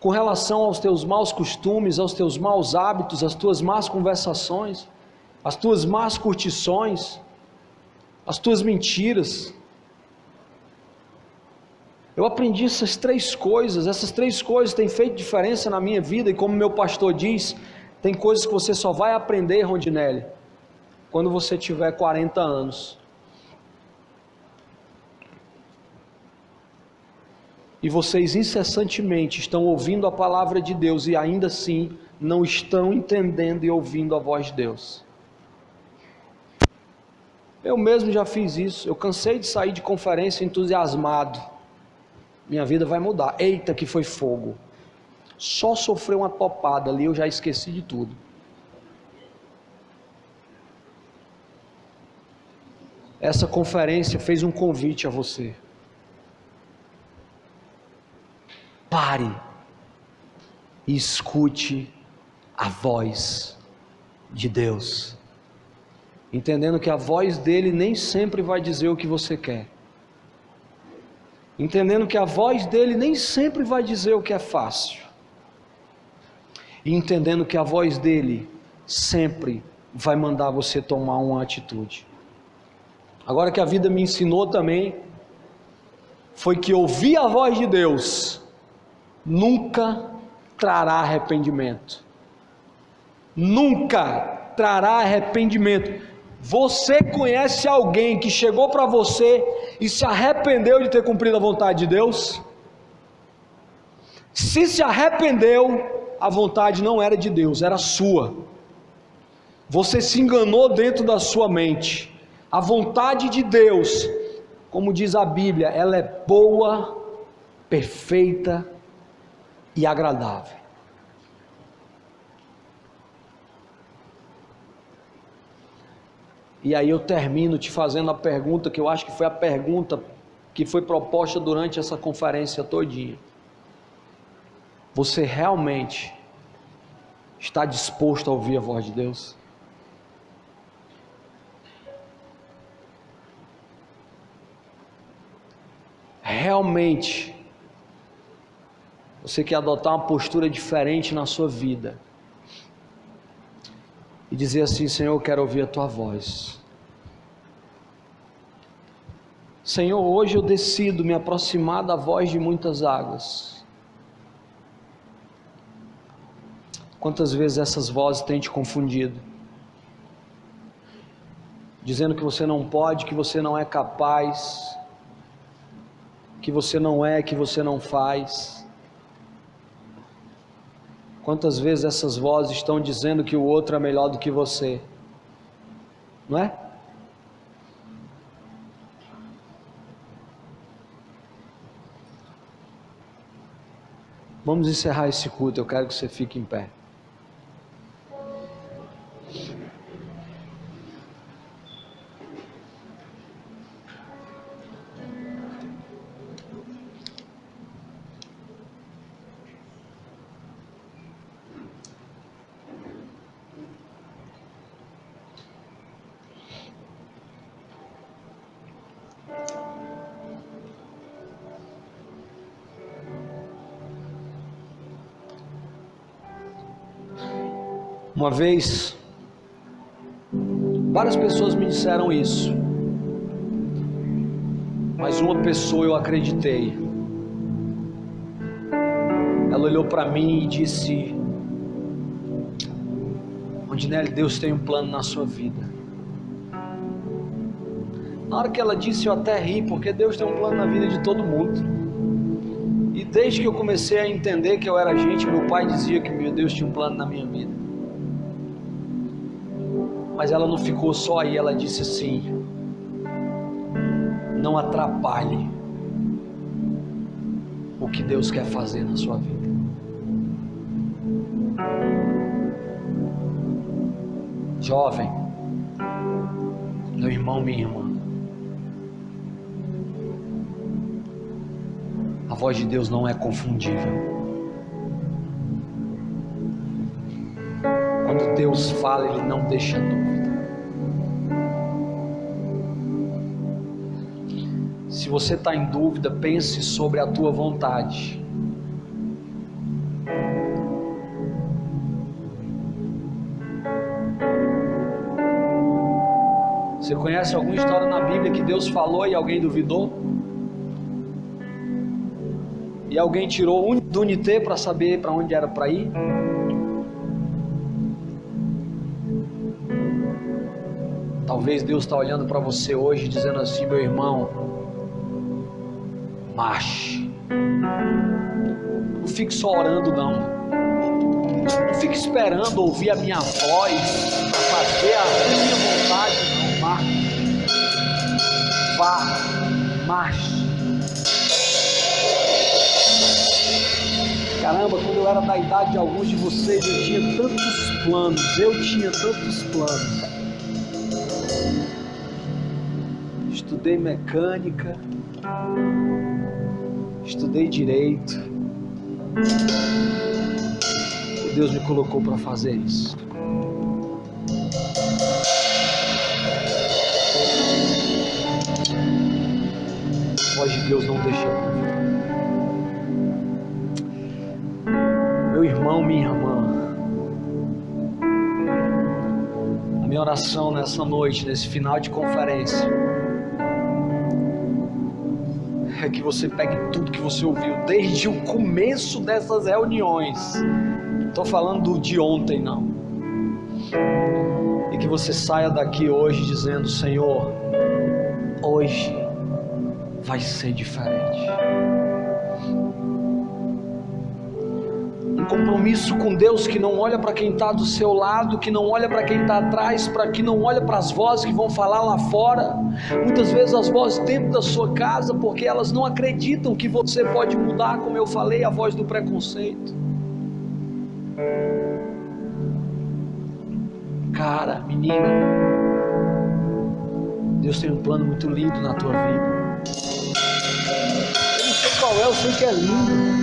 Com relação aos teus maus costumes, aos teus maus hábitos, às tuas más conversações, às tuas más curtições, às tuas mentiras. Eu aprendi essas três coisas têm feito diferença na minha vida, e como meu pastor diz, tem coisas que você só vai aprender, Rondinelli, quando você tiver 40 anos. E vocês incessantemente estão ouvindo a palavra de Deus e ainda assim não estão entendendo e ouvindo a voz de Deus. Eu mesmo já fiz isso. Eu cansei de sair de conferência entusiasmado. Minha vida vai mudar. Eita, que foi fogo. Só sofreu uma topada ali, eu já esqueci de tudo. Essa conferência fez um convite a você. Pare e escute a voz de Deus, entendendo que a voz dele nem sempre vai dizer o que você quer, entendendo que a voz dele nem sempre vai dizer o que é fácil, e entendendo que a voz dele sempre vai mandar você tomar uma atitude. Agora, que a vida me ensinou também foi que ouvir a voz de Deus nunca trará arrependimento. Nunca trará arrependimento. Você conhece alguém que chegou para você e se arrependeu de ter cumprido a vontade de Deus? Se arrependeu, a vontade não era de Deus, era sua. Você se enganou dentro da sua mente. A vontade de Deus, como diz a Bíblia, ela é boa, perfeita e agradável. E aí eu termino te fazendo a pergunta, que eu acho que foi a pergunta que foi proposta durante essa conferência todinha. Você realmente está disposto a ouvir a voz de Deus? Realmente você quer adotar uma postura diferente na sua vida, e dizer assim: Senhor, eu quero ouvir a tua voz. Senhor, hoje eu decido me aproximar da voz de muitas águas. Quantas vezes essas vozes têm te confundido, dizendo que você não pode, que você não é capaz, que você não é, que você não faz. Quantas vezes essas vozes estão dizendo que o outro é melhor do que você, não é? Vamos encerrar esse culto, eu quero que você fique em pé. Uma vez, várias pessoas me disseram isso, mas uma pessoa eu acreditei. Ela olhou para mim e disse: Rondinelli, Deus tem um plano na sua vida. Na hora que ela disse, eu até ri, porque Deus tem um plano na vida de todo mundo. E desde que eu comecei a entender que eu era gente, meu pai dizia que meu Deus tinha um plano na minha vida. Mas ela não ficou só aí, ela disse assim: não atrapalhe o que Deus quer fazer na sua vida. Jovem, meu irmão, minha irmã, a voz de Deus não é confundível. Quando Deus fala, Ele não deixa dúvida. Se você está em dúvida, pense sobre a tua vontade. Você conhece alguma história na Bíblia que Deus falou e alguém duvidou? E alguém tirou do unité para saber para onde era para ir? Talvez Deus está olhando para você hoje dizendo assim: meu irmão, marche. Não fique só orando não. Não fique esperando ouvir a minha voz para fazer a minha vontade, não. Marche. Vá, marche. Caramba, quando eu era da idade de alguns de vocês, eu tinha tantos planos. Estudei mecânica, estudei direito, e Deus me colocou para fazer isso. A voz de Deus não deixa dúvida. Meu irmão, minha irmã, a minha oração nessa noite, nesse final de conferência, é que você pegue tudo que você ouviu desde o começo dessas reuniões. Não estou falando de ontem, não. E que você saia daqui hoje dizendo: Senhor, hoje vai ser diferente. Um compromisso com Deus que não olha para quem está do seu lado, que não olha para quem está atrás, que não olha para as vozes que vão falar lá fora. Muitas vezes as vozes dentro da sua casa, porque elas não acreditam que você pode mudar, como eu falei, a voz do preconceito. Cara, menina, Deus tem um plano muito lindo na tua vida. Eu não sei qual é, eu sei que é lindo.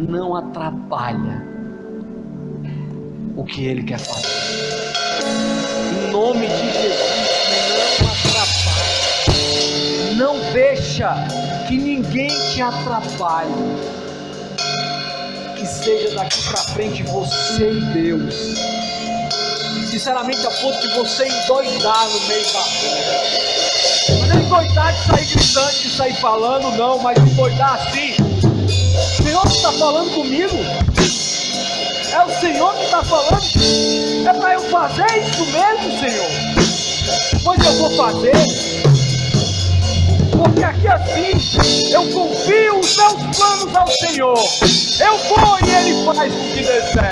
Não atrapalha o que Ele quer fazer. Em nome de Jesus, não atrapalhe. Não deixa que ninguém te atrapalhe. que seja daqui para frente você e Deus. Sinceramente, a ponto de você endoidar no meio da rua. Não é endoidar de sair gritando, de sair falando, não, mas endoidar assim. O Senhor está falando comigo. É o Senhor que está falando. É para eu fazer isso mesmo, Senhor. Pois eu vou fazer. Porque aqui assim, eu confio os meus planos ao Senhor. Eu vou e Ele faz o que deseja.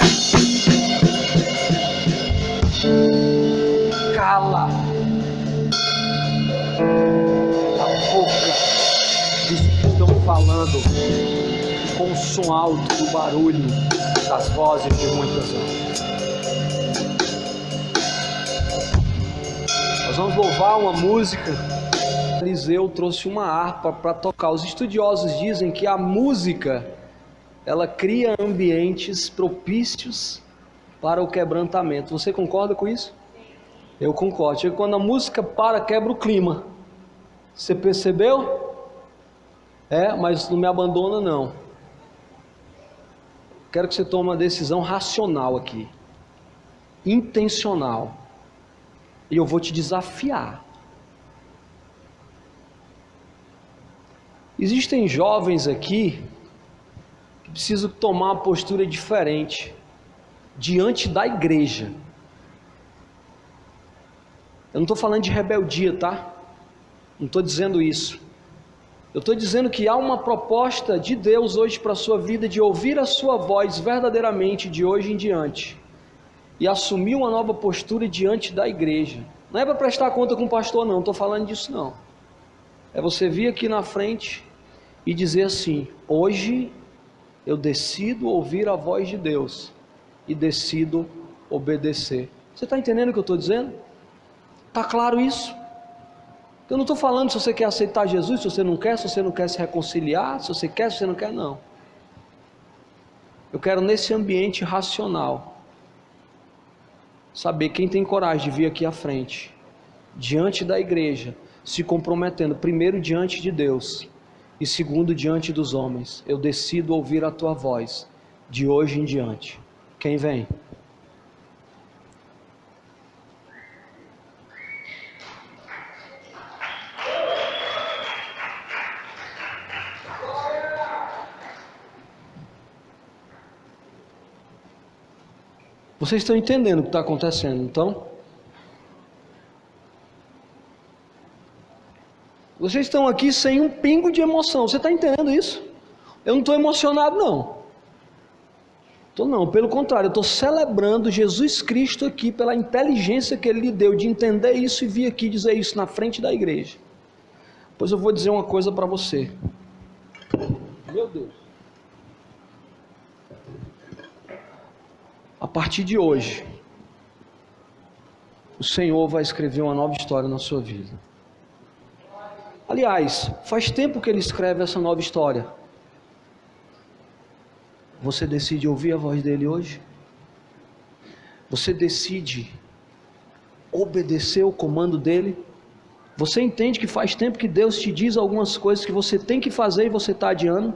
Cala a boca dos que estão falando com o som alto do barulho das vozes de muitas almas. Nós vamos louvar uma música. Eliseu trouxe uma harpa para tocar. Os estudiosos dizem que a música, ela cria ambientes propícios para o quebrantamento. Você concorda com isso? Eu concordo. Chega quando a música para, quebra o clima. Você percebeu? Mas não me abandona não. Quero que você tome uma decisão racional aqui, intencional, e eu vou te desafiar. Existem jovens aqui que precisam tomar uma postura diferente diante da igreja. Eu não estou falando de rebeldia, tá? Não estou dizendo isso. Eu estou dizendo que há uma proposta de Deus hoje para a sua vida de ouvir a sua voz verdadeiramente de hoje em diante e assumir uma nova postura diante da igreja. Não é para prestar conta com o pastor não, estou falando disso não. É você vir aqui na frente e dizer assim: hoje eu decido ouvir a voz de Deus e decido obedecer. Você está entendendo o que eu estou dizendo? Está claro isso? Eu não estou falando se você quer aceitar Jesus, se você não quer se reconciliar, se você quer, se você não quer, não. Eu quero nesse ambiente racional saber quem tem coragem de vir aqui à frente, diante da igreja, se comprometendo, primeiro diante de Deus e segundo diante dos homens. Eu decido ouvir a tua voz de hoje em diante. Quem vem? Vocês estão entendendo o que está acontecendo, então? Vocês estão aqui sem um pingo de emoção. Você está entendendo isso? Eu não estou emocionado, não. Estou não, pelo contrário, eu estou celebrando Jesus Cristo aqui pela inteligência que Ele lhe deu de entender isso e vir aqui dizer isso na frente da igreja. Pois eu vou dizer uma coisa para você. Meu Deus. A partir de hoje, o Senhor vai escrever uma nova história na sua vida. Aliás, faz tempo que Ele escreve essa nova história. Você decide ouvir a voz dEle hoje? Você decide obedecer o comando dEle? Você entende que faz tempo que Deus te diz algumas coisas que você tem que fazer e você está adiando?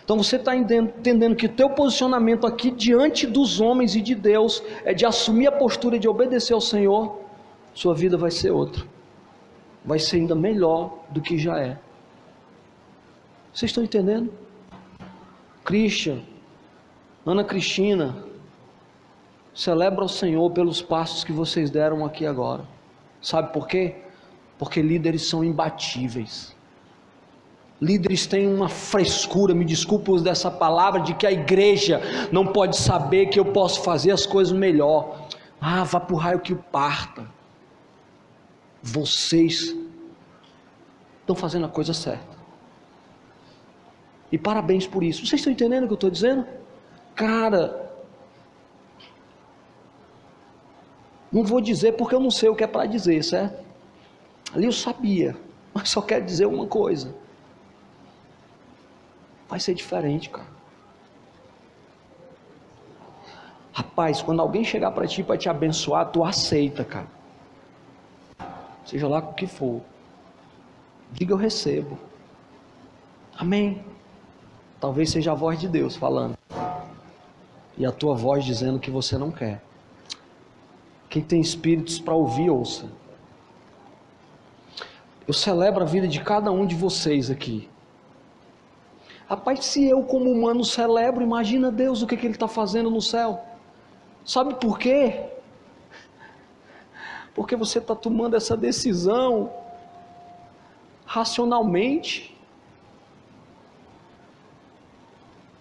Então você está entendendo que o teu posicionamento aqui diante dos homens e de Deus é de assumir a postura de obedecer ao Senhor. Sua vida vai ser outra, vai ser ainda melhor do que já é. Vocês estão entendendo? Christian, Ana Cristina, celebra ao Senhor pelos passos que vocês deram aqui agora. Sabe por quê? Porque líderes são imbatíveis. Líderes têm uma frescura, me desculpe o uso dessa palavra, de que a igreja não pode saber que eu posso fazer as coisas melhor. Vá para o raio que o parta. Vocês estão fazendo a coisa certa. E parabéns por isso. Vocês estão entendendo o que eu estou dizendo? Cara, não vou dizer porque eu não sei o que é para dizer, certo? Ali eu sabia, mas só quero dizer uma coisa. Vai ser diferente, cara. Rapaz, quando alguém chegar para ti para te abençoar, tu aceita, cara. Seja lá com o que for. Diga eu recebo. Amém. Talvez seja a voz de Deus falando. e a tua voz dizendo que você não quer. Quem tem espíritos para ouvir, ouça. Eu celebro a vida de cada um de vocês aqui. Rapaz, se eu como humano celebro, imagina Deus o que Ele está fazendo no céu. Sabe por quê? Porque você está tomando essa decisão racionalmente.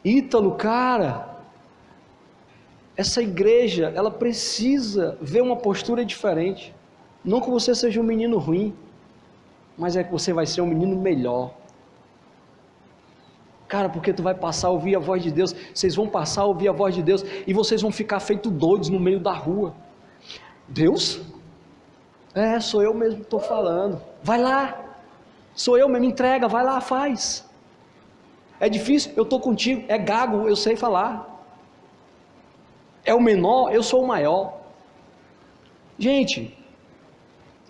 Ítalo, cara, essa igreja, ela precisa ver uma postura diferente. Não que você seja um menino ruim, mas é que você vai ser um menino melhor. Cara, porque tu vai passar a ouvir a voz de Deus, vocês vão passar a ouvir a voz de Deus, e vocês vão ficar feito doidos no meio da rua. Deus? Sou eu mesmo que estou falando. Vai lá, sou eu mesmo, entrega, vai lá, faz. É difícil, eu estou contigo. É gago, eu sei falar. É o menor, eu sou o maior. Gente,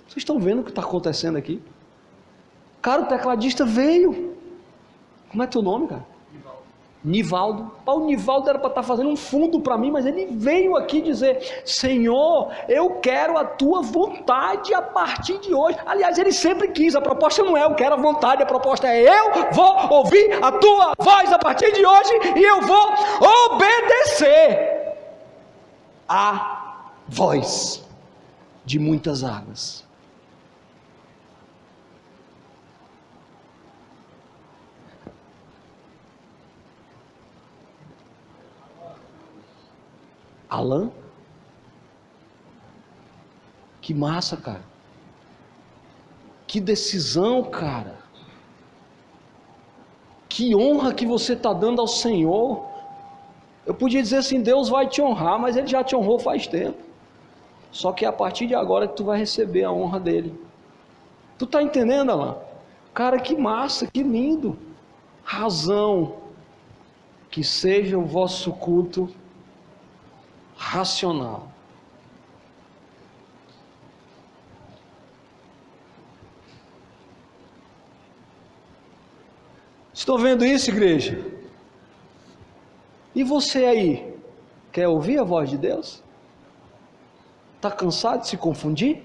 vocês estão vendo o que está acontecendo aqui? Cara, o tecladista veio. Como é teu nome, cara? Nivaldo. O Nivaldo era para estar fazendo um fundo para mim, mas ele veio aqui dizer: Senhor, eu quero a tua vontade a partir de hoje. Aliás, ele sempre quis. A proposta não é eu quero a vontade, a proposta é eu vou ouvir a tua voz a partir de hoje e eu vou obedecer a voz de muitas águas. Alan? Que massa, cara. Que decisão, cara. Que honra que você está dando ao Senhor. Eu podia dizer assim, Deus vai te honrar, mas Ele já te honrou faz tempo. Só que é a partir de agora que tu vai receber a honra dEle. Tu está entendendo, Alan? Cara, que massa, que lindo. Razão. Que seja o vosso culto racional. Estou vendo isso, igreja? E você aí, quer ouvir a voz de Deus? Está cansado de se confundir?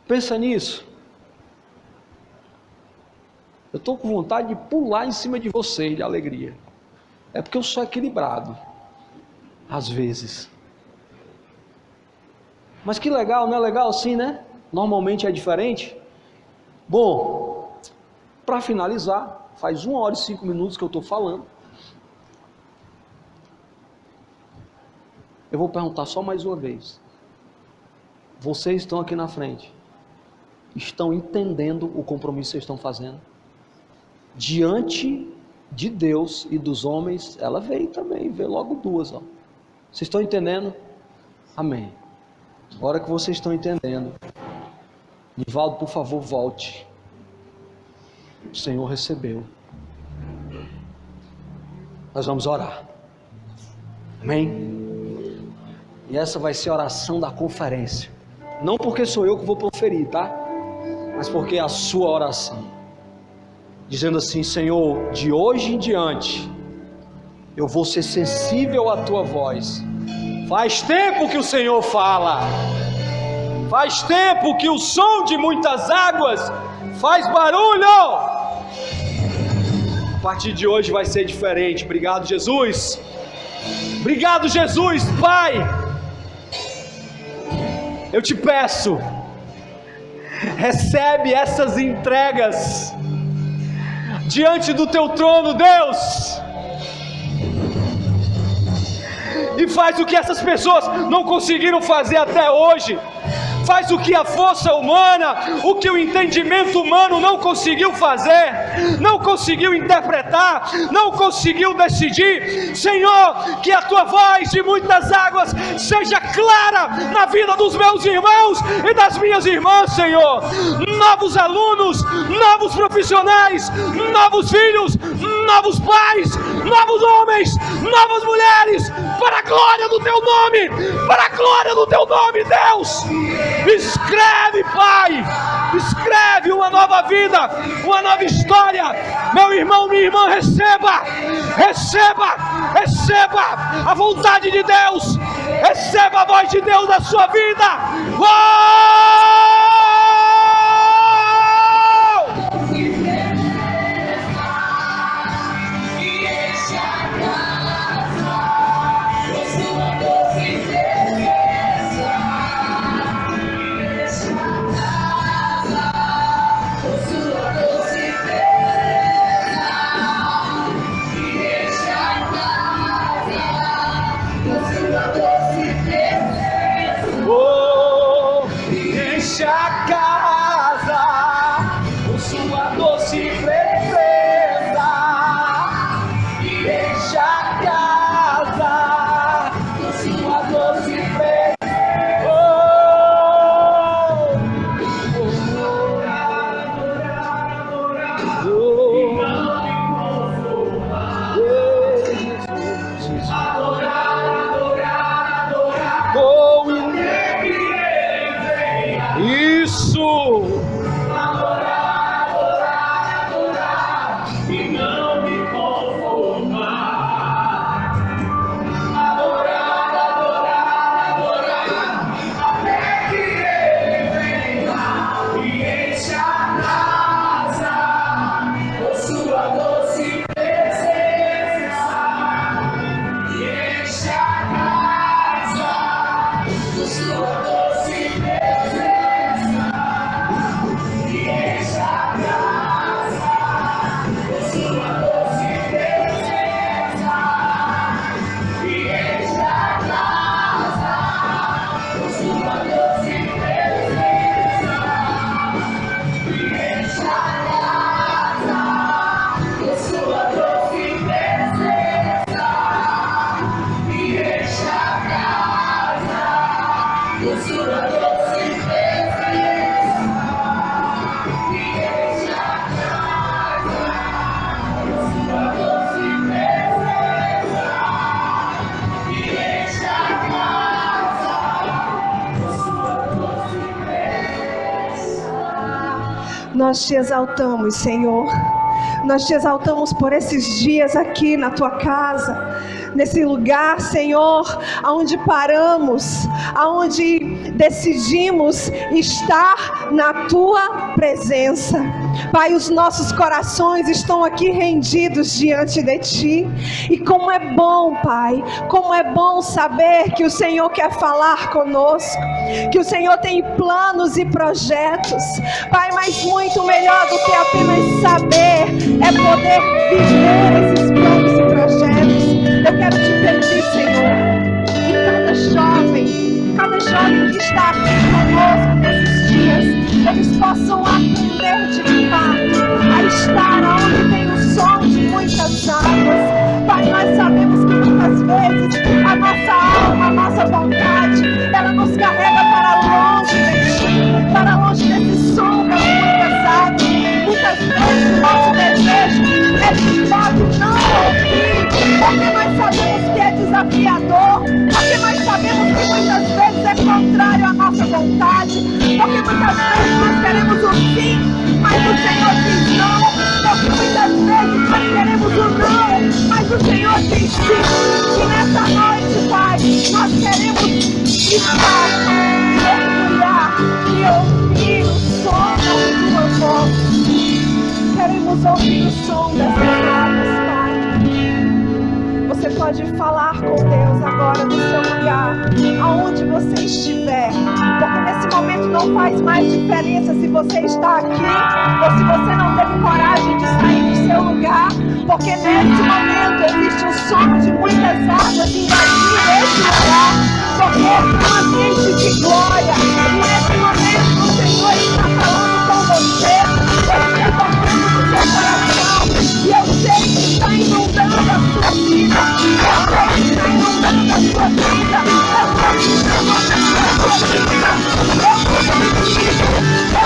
Pensa nisso. Eu estou com vontade de pular em cima de vocês de alegria. É porque eu sou equilibrado, às vezes. Mas que legal, não é legal assim, né? Normalmente é diferente. Bom, para finalizar, faz 1 hora e 5 minutos que eu estou falando. Eu vou perguntar só mais uma vez. Vocês estão aqui na frente, estão entendendo o compromisso que vocês estão fazendo? Diante de Deus e dos homens, ela veio também, veio logo 2, ó. Vocês estão entendendo? Amém. Agora que vocês estão entendendo, Nivaldo, por favor, volte. O Senhor recebeu. Nós vamos orar. Amém? E essa vai ser a oração da conferência. Não porque sou eu que vou proferir, tá? Mas porque é a sua oração. Dizendo assim: Senhor, de hoje em diante, eu vou ser sensível à tua voz. Faz tempo que o Senhor fala. Faz tempo que o som de muitas águas faz barulho. A partir de hoje vai ser diferente. Obrigado, Jesus. Obrigado, Jesus. Pai, eu te peço, recebe essas entregas diante do teu trono, Deus, e faz o que essas pessoas não conseguiram fazer até hoje. Faz o que a força humana, o que o entendimento humano não conseguiu fazer, não conseguiu interpretar, não conseguiu decidir. Senhor, que a tua voz de muitas águas seja clara na vida dos meus irmãos e das minhas irmãs, Senhor. Novos alunos, novos profissionais, novos filhos, novos pais, novos homens, novas mulheres, para a glória do teu nome, para a glória do teu nome, Deus. Escreve, Pai, escreve uma nova vida, uma nova história. Meu irmão, minha irmã, receba a vontade de Deus, receba a voz de Deus na sua vida. Nós te exaltamos, Senhor. Nós te exaltamos por esses dias aqui na tua casa, nesse lugar, Senhor, aonde paramos, aonde decidimos estar na tua presença. Pai, os nossos corações estão aqui rendidos diante de ti. E como é bom, Pai, como é bom saber que o Senhor quer falar conosco, que o Senhor tem planos e projetos. Pai, mas muito melhor do que apenas saber é poder viver esses planos e projetos. Eu quero te pedir, Senhor, que cada jovem que está aqui conosco nesses dias, eles possam aprender de fato a estar onde tem o som de muitas águas. Pai, nós sabemos que muitas vezes a nossa alma, a nossa vontade, ela nos carrega para longe de ti, para longe desse som das muitas águas. Muitas vezes o nosso desejo é de fato não ouvir, porque nós sabemos que é desafiador, porque nós sabemos que muitas vezes é contrário à nossa vontade, porque muitas vezes nós queremos o sim, mas o Senhor diz não, porque muitas vezes nós queremos o não, mas o Senhor diz sim. E nessa noite, Pai, nós queremos de fato mergulhar e ouvir o som da tua voz. Queremos ouvir o som das palavras, Pai. Você pode falar com Deus agora no seu lugar, aonde você estiver, porque nesse momento não faz mais diferença se você está aqui ou se você não teve coragem de sair do seu lugar, porque nesse momento existe um som de muitas águas invadir esse lugar, porque é um ambiente de glória, e nesse momento o Senhor está falando com você, Ele está tocando no seu coração, e eu sei que está inundando a sua vida, eu sei que está inundando a sua vida, eu sei que está inundando a sua vida, eu preciso, a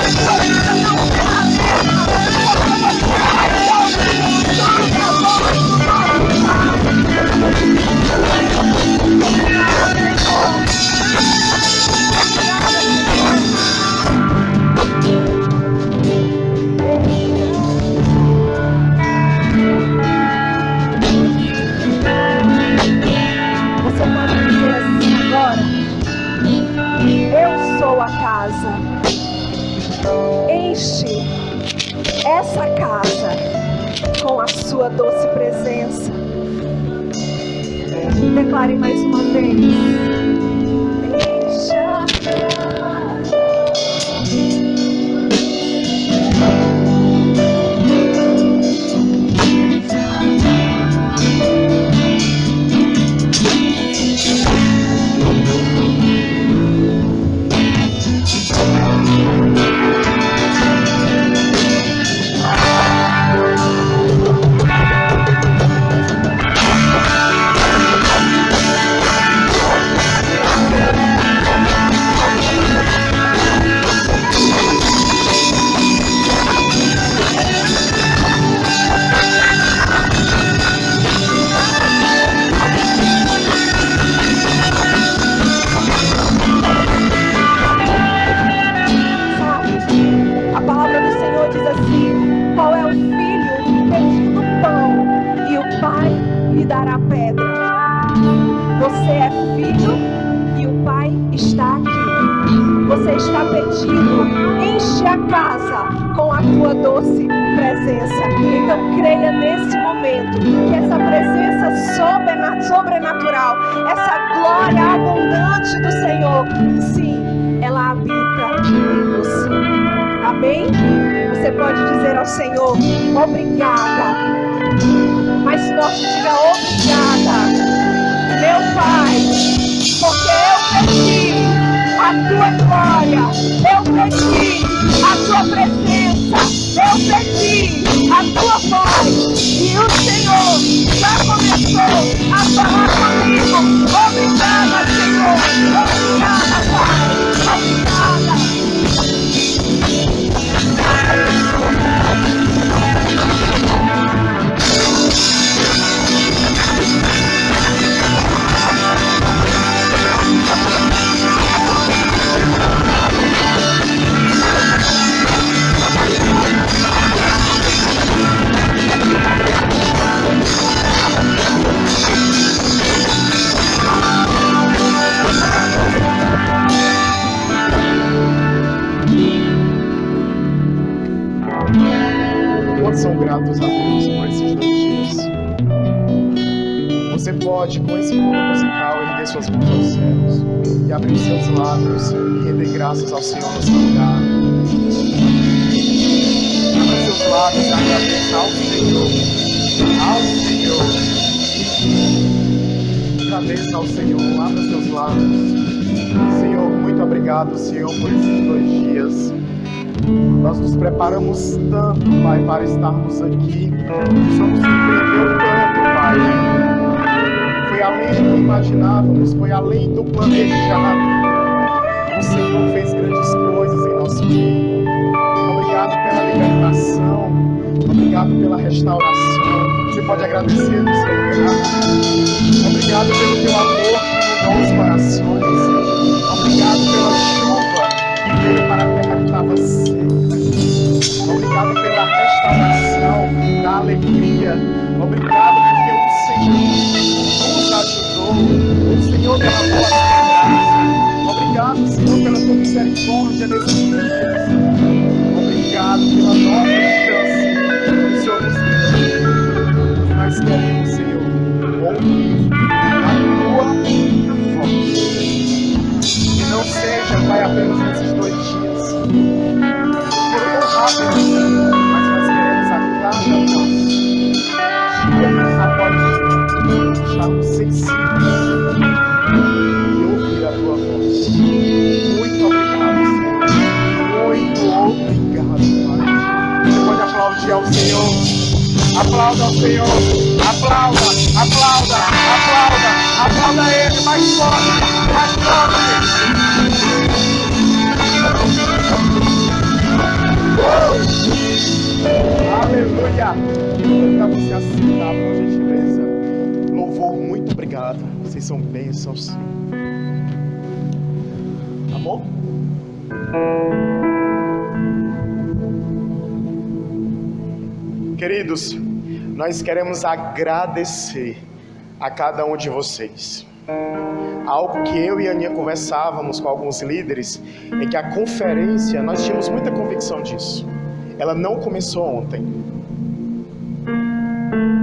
sua vida não será a mesma, porque você vai ouvir o som da voz casa. Enche essa casa com a sua doce presença. Declare mais uma vez. Enche a casa. Você é filho e o Pai está aqui. Você está pedindo, enche a casa com a tua doce presença. Então creia nesse momento que essa presença sobrenatural, essa glória abundante do Senhor, sim, ela habita em você. Amém? Você pode dizer ao Senhor, obrigada. Mais forte, diga obrigada. Meu Pai, porque eu pedi a tua glória, eu pedi a tua presença, eu pedi a tua voz, e o Senhor já começou a falar comigo. Obrigada, Senhor, obrigada, Pai, obrigada. São gratos a Deus por esses 2 dias. Você pode, com esse fundo musical, erguer suas mãos aos céus e abrir os seus lábios e render graças ao Senhor nesse lugar. Abra os seus lábios e agradeça ao Senhor. Agradeça ao Senhor. Abra os seus lábios. Senhor, muito obrigado, Senhor, por esses 2 dias. Nós nos preparamos tanto, Pai, para estarmos aqui. O Senhor nos surpreendeu tanto, Pai. Foi além do que imaginávamos, foi além do planejado. O Senhor fez grandes coisas em nosso meio. Obrigado pela libertação. Obrigado pela restauração. Você pode agradecer no seu lugar. Obrigado pelo teu amor que inundou os corações. Obrigado pela chuva que veio para a terra que estava seca. Obrigado pela restauração da alegria. Obrigado porque o Senhor nos ajudou. O Senhor derramou a sua graça. Obrigado, Senhor, pela tua misericórdia nesses dias. Obrigado pela nova chance que o Senhor nos deu. Nós queremos, Senhor, ouvir a tua voz. Que não seja, Pai, apenas nesses 2 dias. Foram tão rápidos, mas nós queremos a cada passo. Após estarmos sensíveis e ouvir a tua voz. Muito obrigado, Senhor. Muito obrigado, Pai. Você pode aplaudir ao Senhor. Aplauda ao Senhor. Aplauda, aplauda, aplauda. Aplauda Ele mais forte, mais forte. Aleluia! Para você assentar, por gentileza. Louvor, muito obrigado. Vocês são bênçãos. Amor? Queridos, nós queremos agradecer a cada um de vocês. algo que eu e a Aninha conversávamos com alguns líderes, é que a conferência, nós tínhamos muita convicção disso. Ela não começou ontem.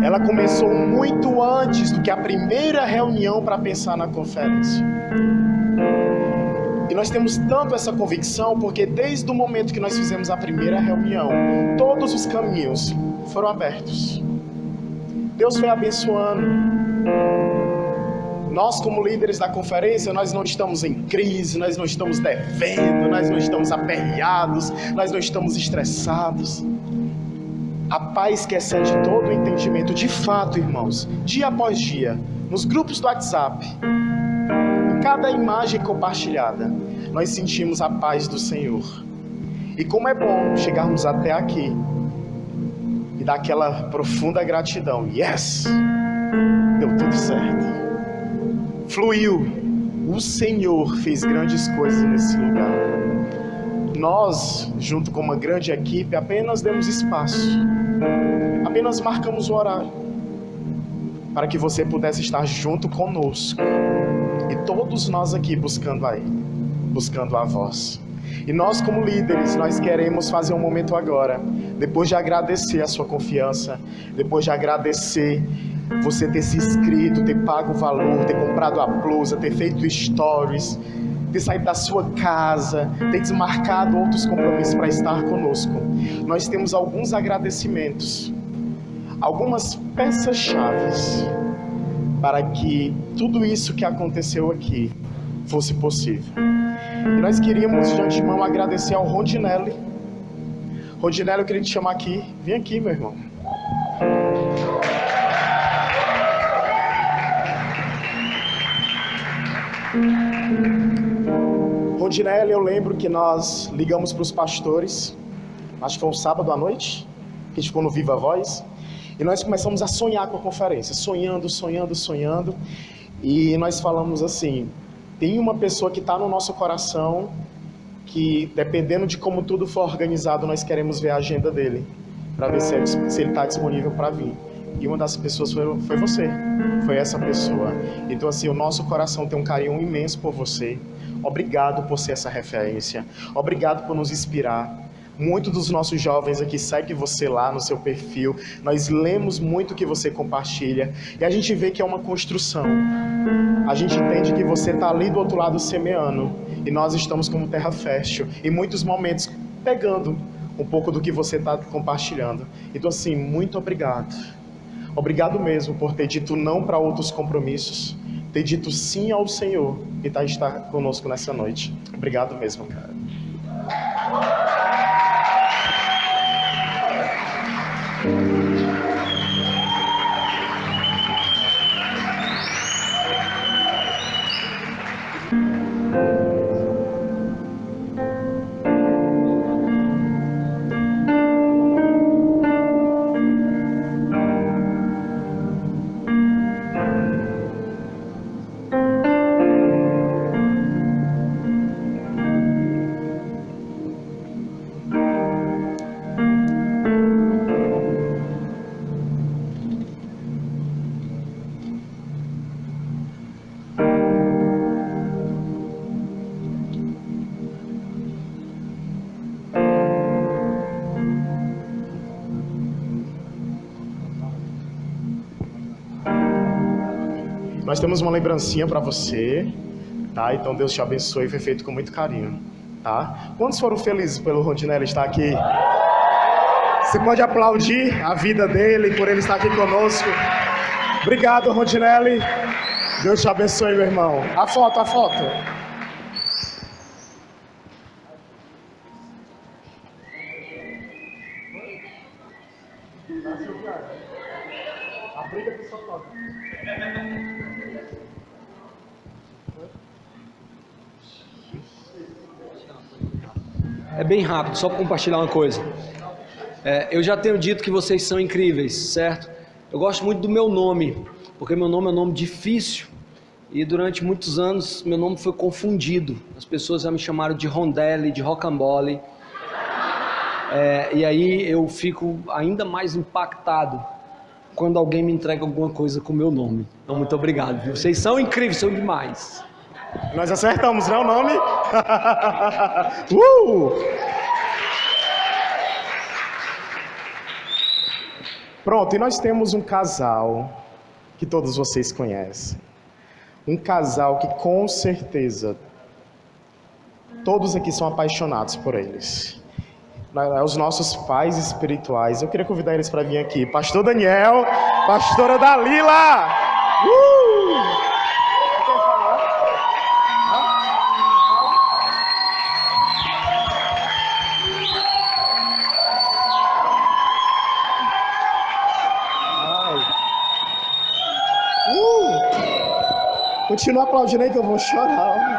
Ela começou muito antes do que a primeira reunião para pensar na conferência. E nós temos tanto essa convicção porque desde o momento que nós fizemos a primeira reunião, todos os caminhos foram abertos. Deus foi abençoando. Nós, como líderes da conferência, nós não estamos em crise, nós não estamos devendo, nós não estamos aperreados, nós não estamos estressados. A paz que excede todo o entendimento, de fato, irmãos, dia após dia, nos grupos do WhatsApp, em cada imagem compartilhada, nós sentimos a paz do Senhor. E como é bom chegarmos até aqui e dar aquela profunda gratidão. Yes! Deu tudo certo. Fluiu. O Senhor fez grandes coisas nesse lugar. Nós, junto com uma grande equipe, apenas demos espaço. Apenas marcamos o horário para que você pudesse estar junto conosco. E todos nós aqui buscando a voz. E nós, como líderes, nós queremos fazer um momento agora, depois de agradecer a sua confiança, depois de agradecer você ter se inscrito, ter pago o valor, ter comprado a blusa, ter feito stories, ter saído da sua casa, ter desmarcado outros compromissos para estar conosco. Nós temos alguns agradecimentos, algumas peças-chaves para que tudo isso que aconteceu aqui fosse possível. E nós queríamos de antemão agradecer ao Rondinelli. Rondinelli, eu queria te chamar aqui. Vem aqui, meu irmão. Rondinelli, eu lembro que nós ligamos para os pastores, acho que foi um sábado à noite, que a gente ficou no Viva Voz, e nós começamos a sonhar com a conferência, sonhando, e nós falamos assim, tem uma pessoa que está no nosso coração, que dependendo de como tudo for organizado, nós queremos ver a agenda dele, para ver se ele está disponível para vir. E uma das pessoas foi você, foi essa pessoa. Então assim, o nosso coração tem um carinho imenso por você. Obrigado por ser essa referência, obrigado por nos inspirar. Muitos dos nossos jovens aqui seguem você lá no seu perfil, nós lemos muito o que você compartilha, e a gente vê que é uma construção. A gente entende que você está ali do outro lado semeando, e nós estamos como terra fértil, em muitos momentos pegando um pouco do que você está compartilhando. Então assim, muito obrigado. Obrigado mesmo por ter dito não para outros compromissos, ter dito sim ao Senhor e estar conosco nessa noite. Obrigado mesmo, cara. Nós temos uma lembrancinha para você, tá? Então Deus te abençoe, foi feito com muito carinho, tá? Quantos foram felizes pelo Rondinelli estar aqui? Você pode aplaudir a vida dele por ele estar aqui conosco. Obrigado, Rondinelli. Deus te abençoe, meu irmão. A foto. É bem rápido, só para compartilhar uma coisa. Eu já tenho dito que vocês são incríveis, certo? Eu gosto muito do meu nome, porque meu nome é um nome difícil e durante muitos anos meu nome foi confundido. As pessoas já me chamaram de Rondelli, de Rocambole. E aí eu fico ainda mais impactado quando alguém me entrega alguma coisa com o meu nome. Então, muito obrigado, viu? Vocês são incríveis, são demais. Nós acertamos, né, o nome? Pronto, e nós temos um casal que todos vocês conhecem. Um casal que com certeza todos aqui são apaixonados por eles. Os nossos pais espirituais. Eu queria convidar eles para vir aqui. Pastor Daniel, pastora Dalila. Continua aplaudindo aí que eu vou chorar.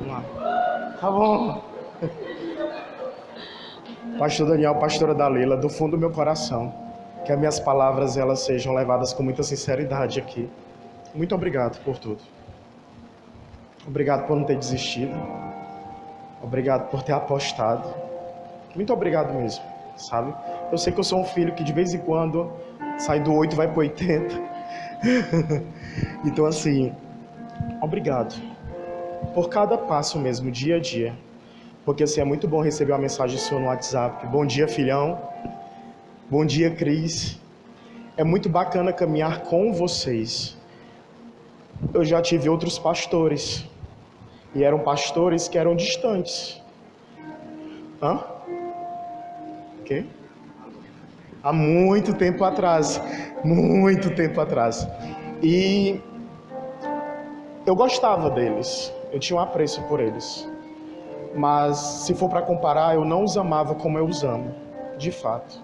Vamos lá. Tá bom. Pastor Daniel, pastora Dalila, do fundo do meu coração, que as minhas palavras elas sejam levadas com muita sinceridade aqui. Muito obrigado por tudo. Obrigado por não ter desistido. Obrigado por ter apostado. Muito obrigado mesmo, sabe? Eu sei que eu sou um filho que de vez em quando sai do 8 e vai pro 80. Então assim, obrigado por cada passo mesmo, dia a dia. Porque assim, é muito bom receber uma mensagem sua no WhatsApp. Bom dia, filhão. Bom dia, Cris. É muito bacana caminhar com vocês. Eu já tive outros pastores. E eram pastores que eram distantes. Hã? O quê? Há muito tempo atrás. Muito tempo atrás. E eu gostava deles. Eu tinha um apreço por eles. Mas se for para comparar, eu não os amava como eu os amo. De fato.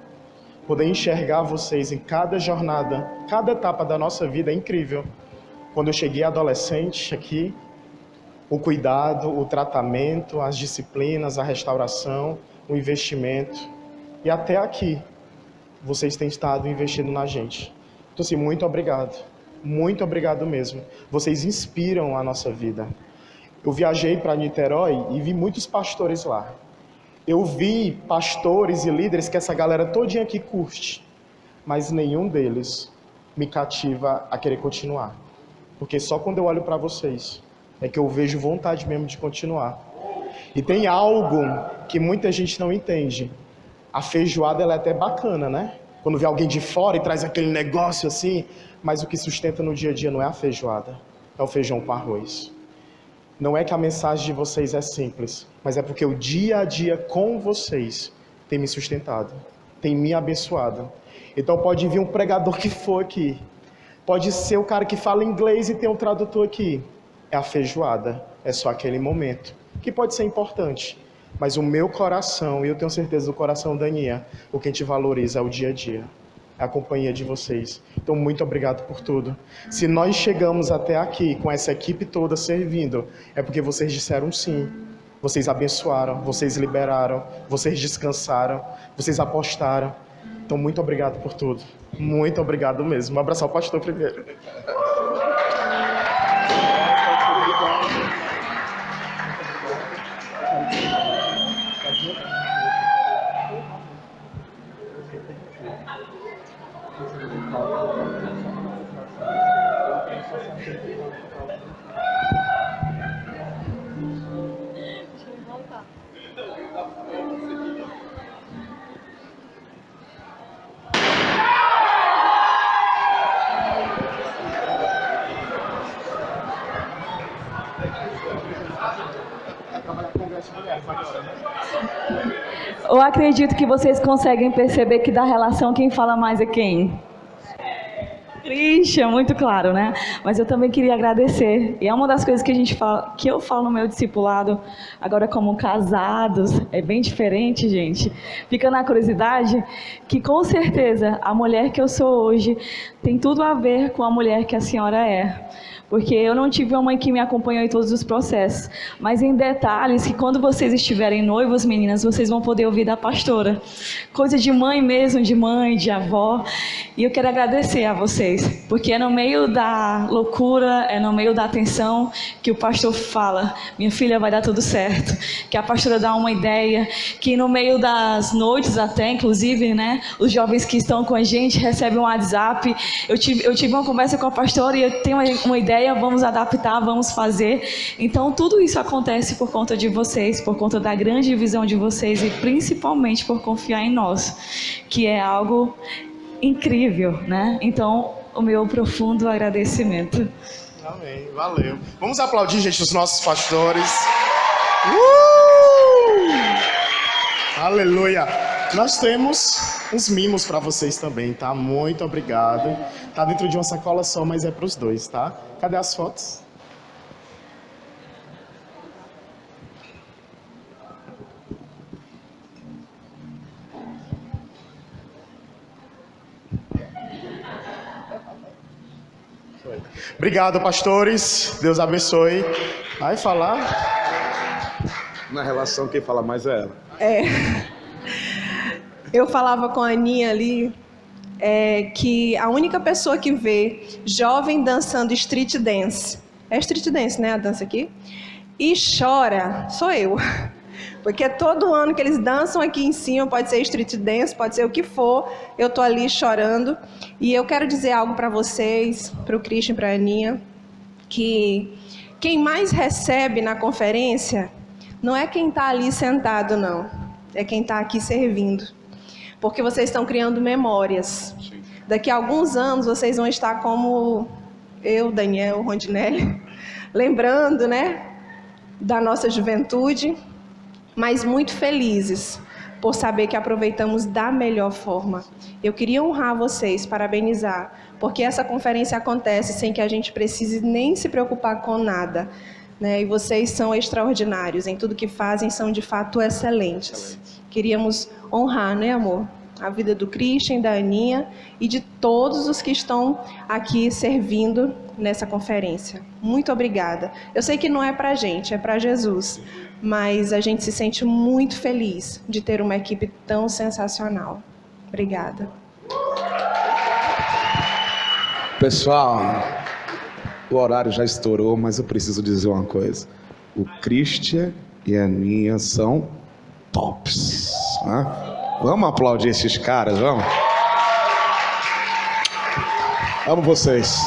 Poder enxergar vocês em cada jornada, cada etapa da nossa vida é incrível. Quando eu cheguei adolescente aqui, o cuidado, o tratamento, as disciplinas, a restauração, o investimento. E até aqui, vocês têm estado investindo na gente. Então assim, muito obrigado. Muito obrigado mesmo. Vocês inspiram a nossa vida. Eu viajei para Niterói e vi muitos pastores lá. Eu vi pastores e líderes que essa galera todinha aqui curte. Mas nenhum deles me cativa a querer continuar. Porque só quando eu olho para vocês é que eu vejo vontade mesmo de continuar. E tem algo que muita gente não entende. A feijoada ela é até bacana, né? Quando vê alguém de fora e traz aquele negócio assim, mas o que sustenta no dia a dia não é a feijoada, é o feijão com arroz. Não é que a mensagem de vocês é simples, mas é porque o dia a dia com vocês tem me sustentado, tem me abençoado. Então pode vir um pregador que for aqui, pode ser o cara que fala inglês e tem um tradutor aqui. É a feijoada, é só aquele momento, que pode ser importante. Mas o meu coração, e eu tenho certeza do coração da Aninha, o que a gente valoriza é o dia a dia, é a companhia de vocês. Então, muito obrigado por tudo. Se nós chegamos até aqui, com essa equipe toda servindo, é porque vocês disseram sim. Vocês abençoaram, vocês liberaram, vocês descansaram, vocês apostaram. Então, muito obrigado por tudo. Muito obrigado mesmo. Um abraço ao pastor primeiro. Eu acredito que vocês conseguem perceber que da relação quem fala mais é quem? Christian, muito claro, né? Mas eu também queria agradecer. E é uma das coisas que a gente fala, que eu falo no meu discipulado, agora como casados, é bem diferente, gente. Fica na curiosidade que com certeza a mulher que eu sou hoje tem tudo a ver com a mulher que a senhora é. porque eu não tive uma mãe que me acompanhou em todos os processos, mas em detalhes que quando vocês estiverem noivos, meninas, vocês vão poder ouvir da pastora. Coisa de mãe mesmo, de mãe, de avó. E eu quero agradecer a vocês, porque é no meio da loucura, é no meio da tensão que o pastor fala, minha filha, vai dar tudo certo. Que a pastora dá uma ideia, que no meio das noites até, inclusive, né, os jovens que estão com a gente recebem um WhatsApp. Eu tive uma conversa com a pastora e eu tenho uma ideia, vamos adaptar, vamos fazer. Então, tudo isso acontece por conta de vocês, por conta da grande visão de vocês e principalmente por confiar em nós, que é algo incrível, né? Então, o meu profundo agradecimento. Amém, valeu. Vamos aplaudir, gente, os nossos pastores. Aleluia. Nós temos uns mimos para vocês também, tá? Muito obrigado. Tá dentro de uma sacola só, mas é para os dois, tá? Cadê as fotos? Obrigado, pastores. Deus abençoe. Vai falar? Na relação, quem fala mais é ela. Eu falava com a Aninha ali que a única pessoa que vê jovem dançando street dance, é street dance, né, a dança aqui, e chora, sou eu. Porque todo ano que eles dançam aqui em cima, pode ser street dance, pode ser o que for, eu tô ali chorando. E eu quero dizer algo para vocês, para o Christian e para a Aninha, que quem mais recebe na conferência não é quem está ali sentado, não. É quem está aqui servindo. Porque vocês estão criando memórias. Daqui a alguns anos vocês vão estar como eu, Daniel, Rondinelli, lembrando, né, da nossa juventude, mas muito felizes por saber que aproveitamos da melhor forma. Eu queria honrar vocês, parabenizar, porque essa conferência acontece sem que a gente precise nem se preocupar com nada, né? E vocês são extraordinários, em tudo que fazem são de fato excelentes. Queríamos honrar, né, amor? A vida do Christian, da Aninha e de todos os que estão aqui servindo nessa conferência. Muito obrigada. Eu sei que não é para a gente, é para Jesus, mas a gente se sente muito feliz de ter uma equipe tão sensacional. Obrigada. Pessoal, o horário já estourou, mas eu preciso dizer uma coisa. O Christian e a Aninha são tops, né? Vamos aplaudir esses caras, vamos? Amo vocês.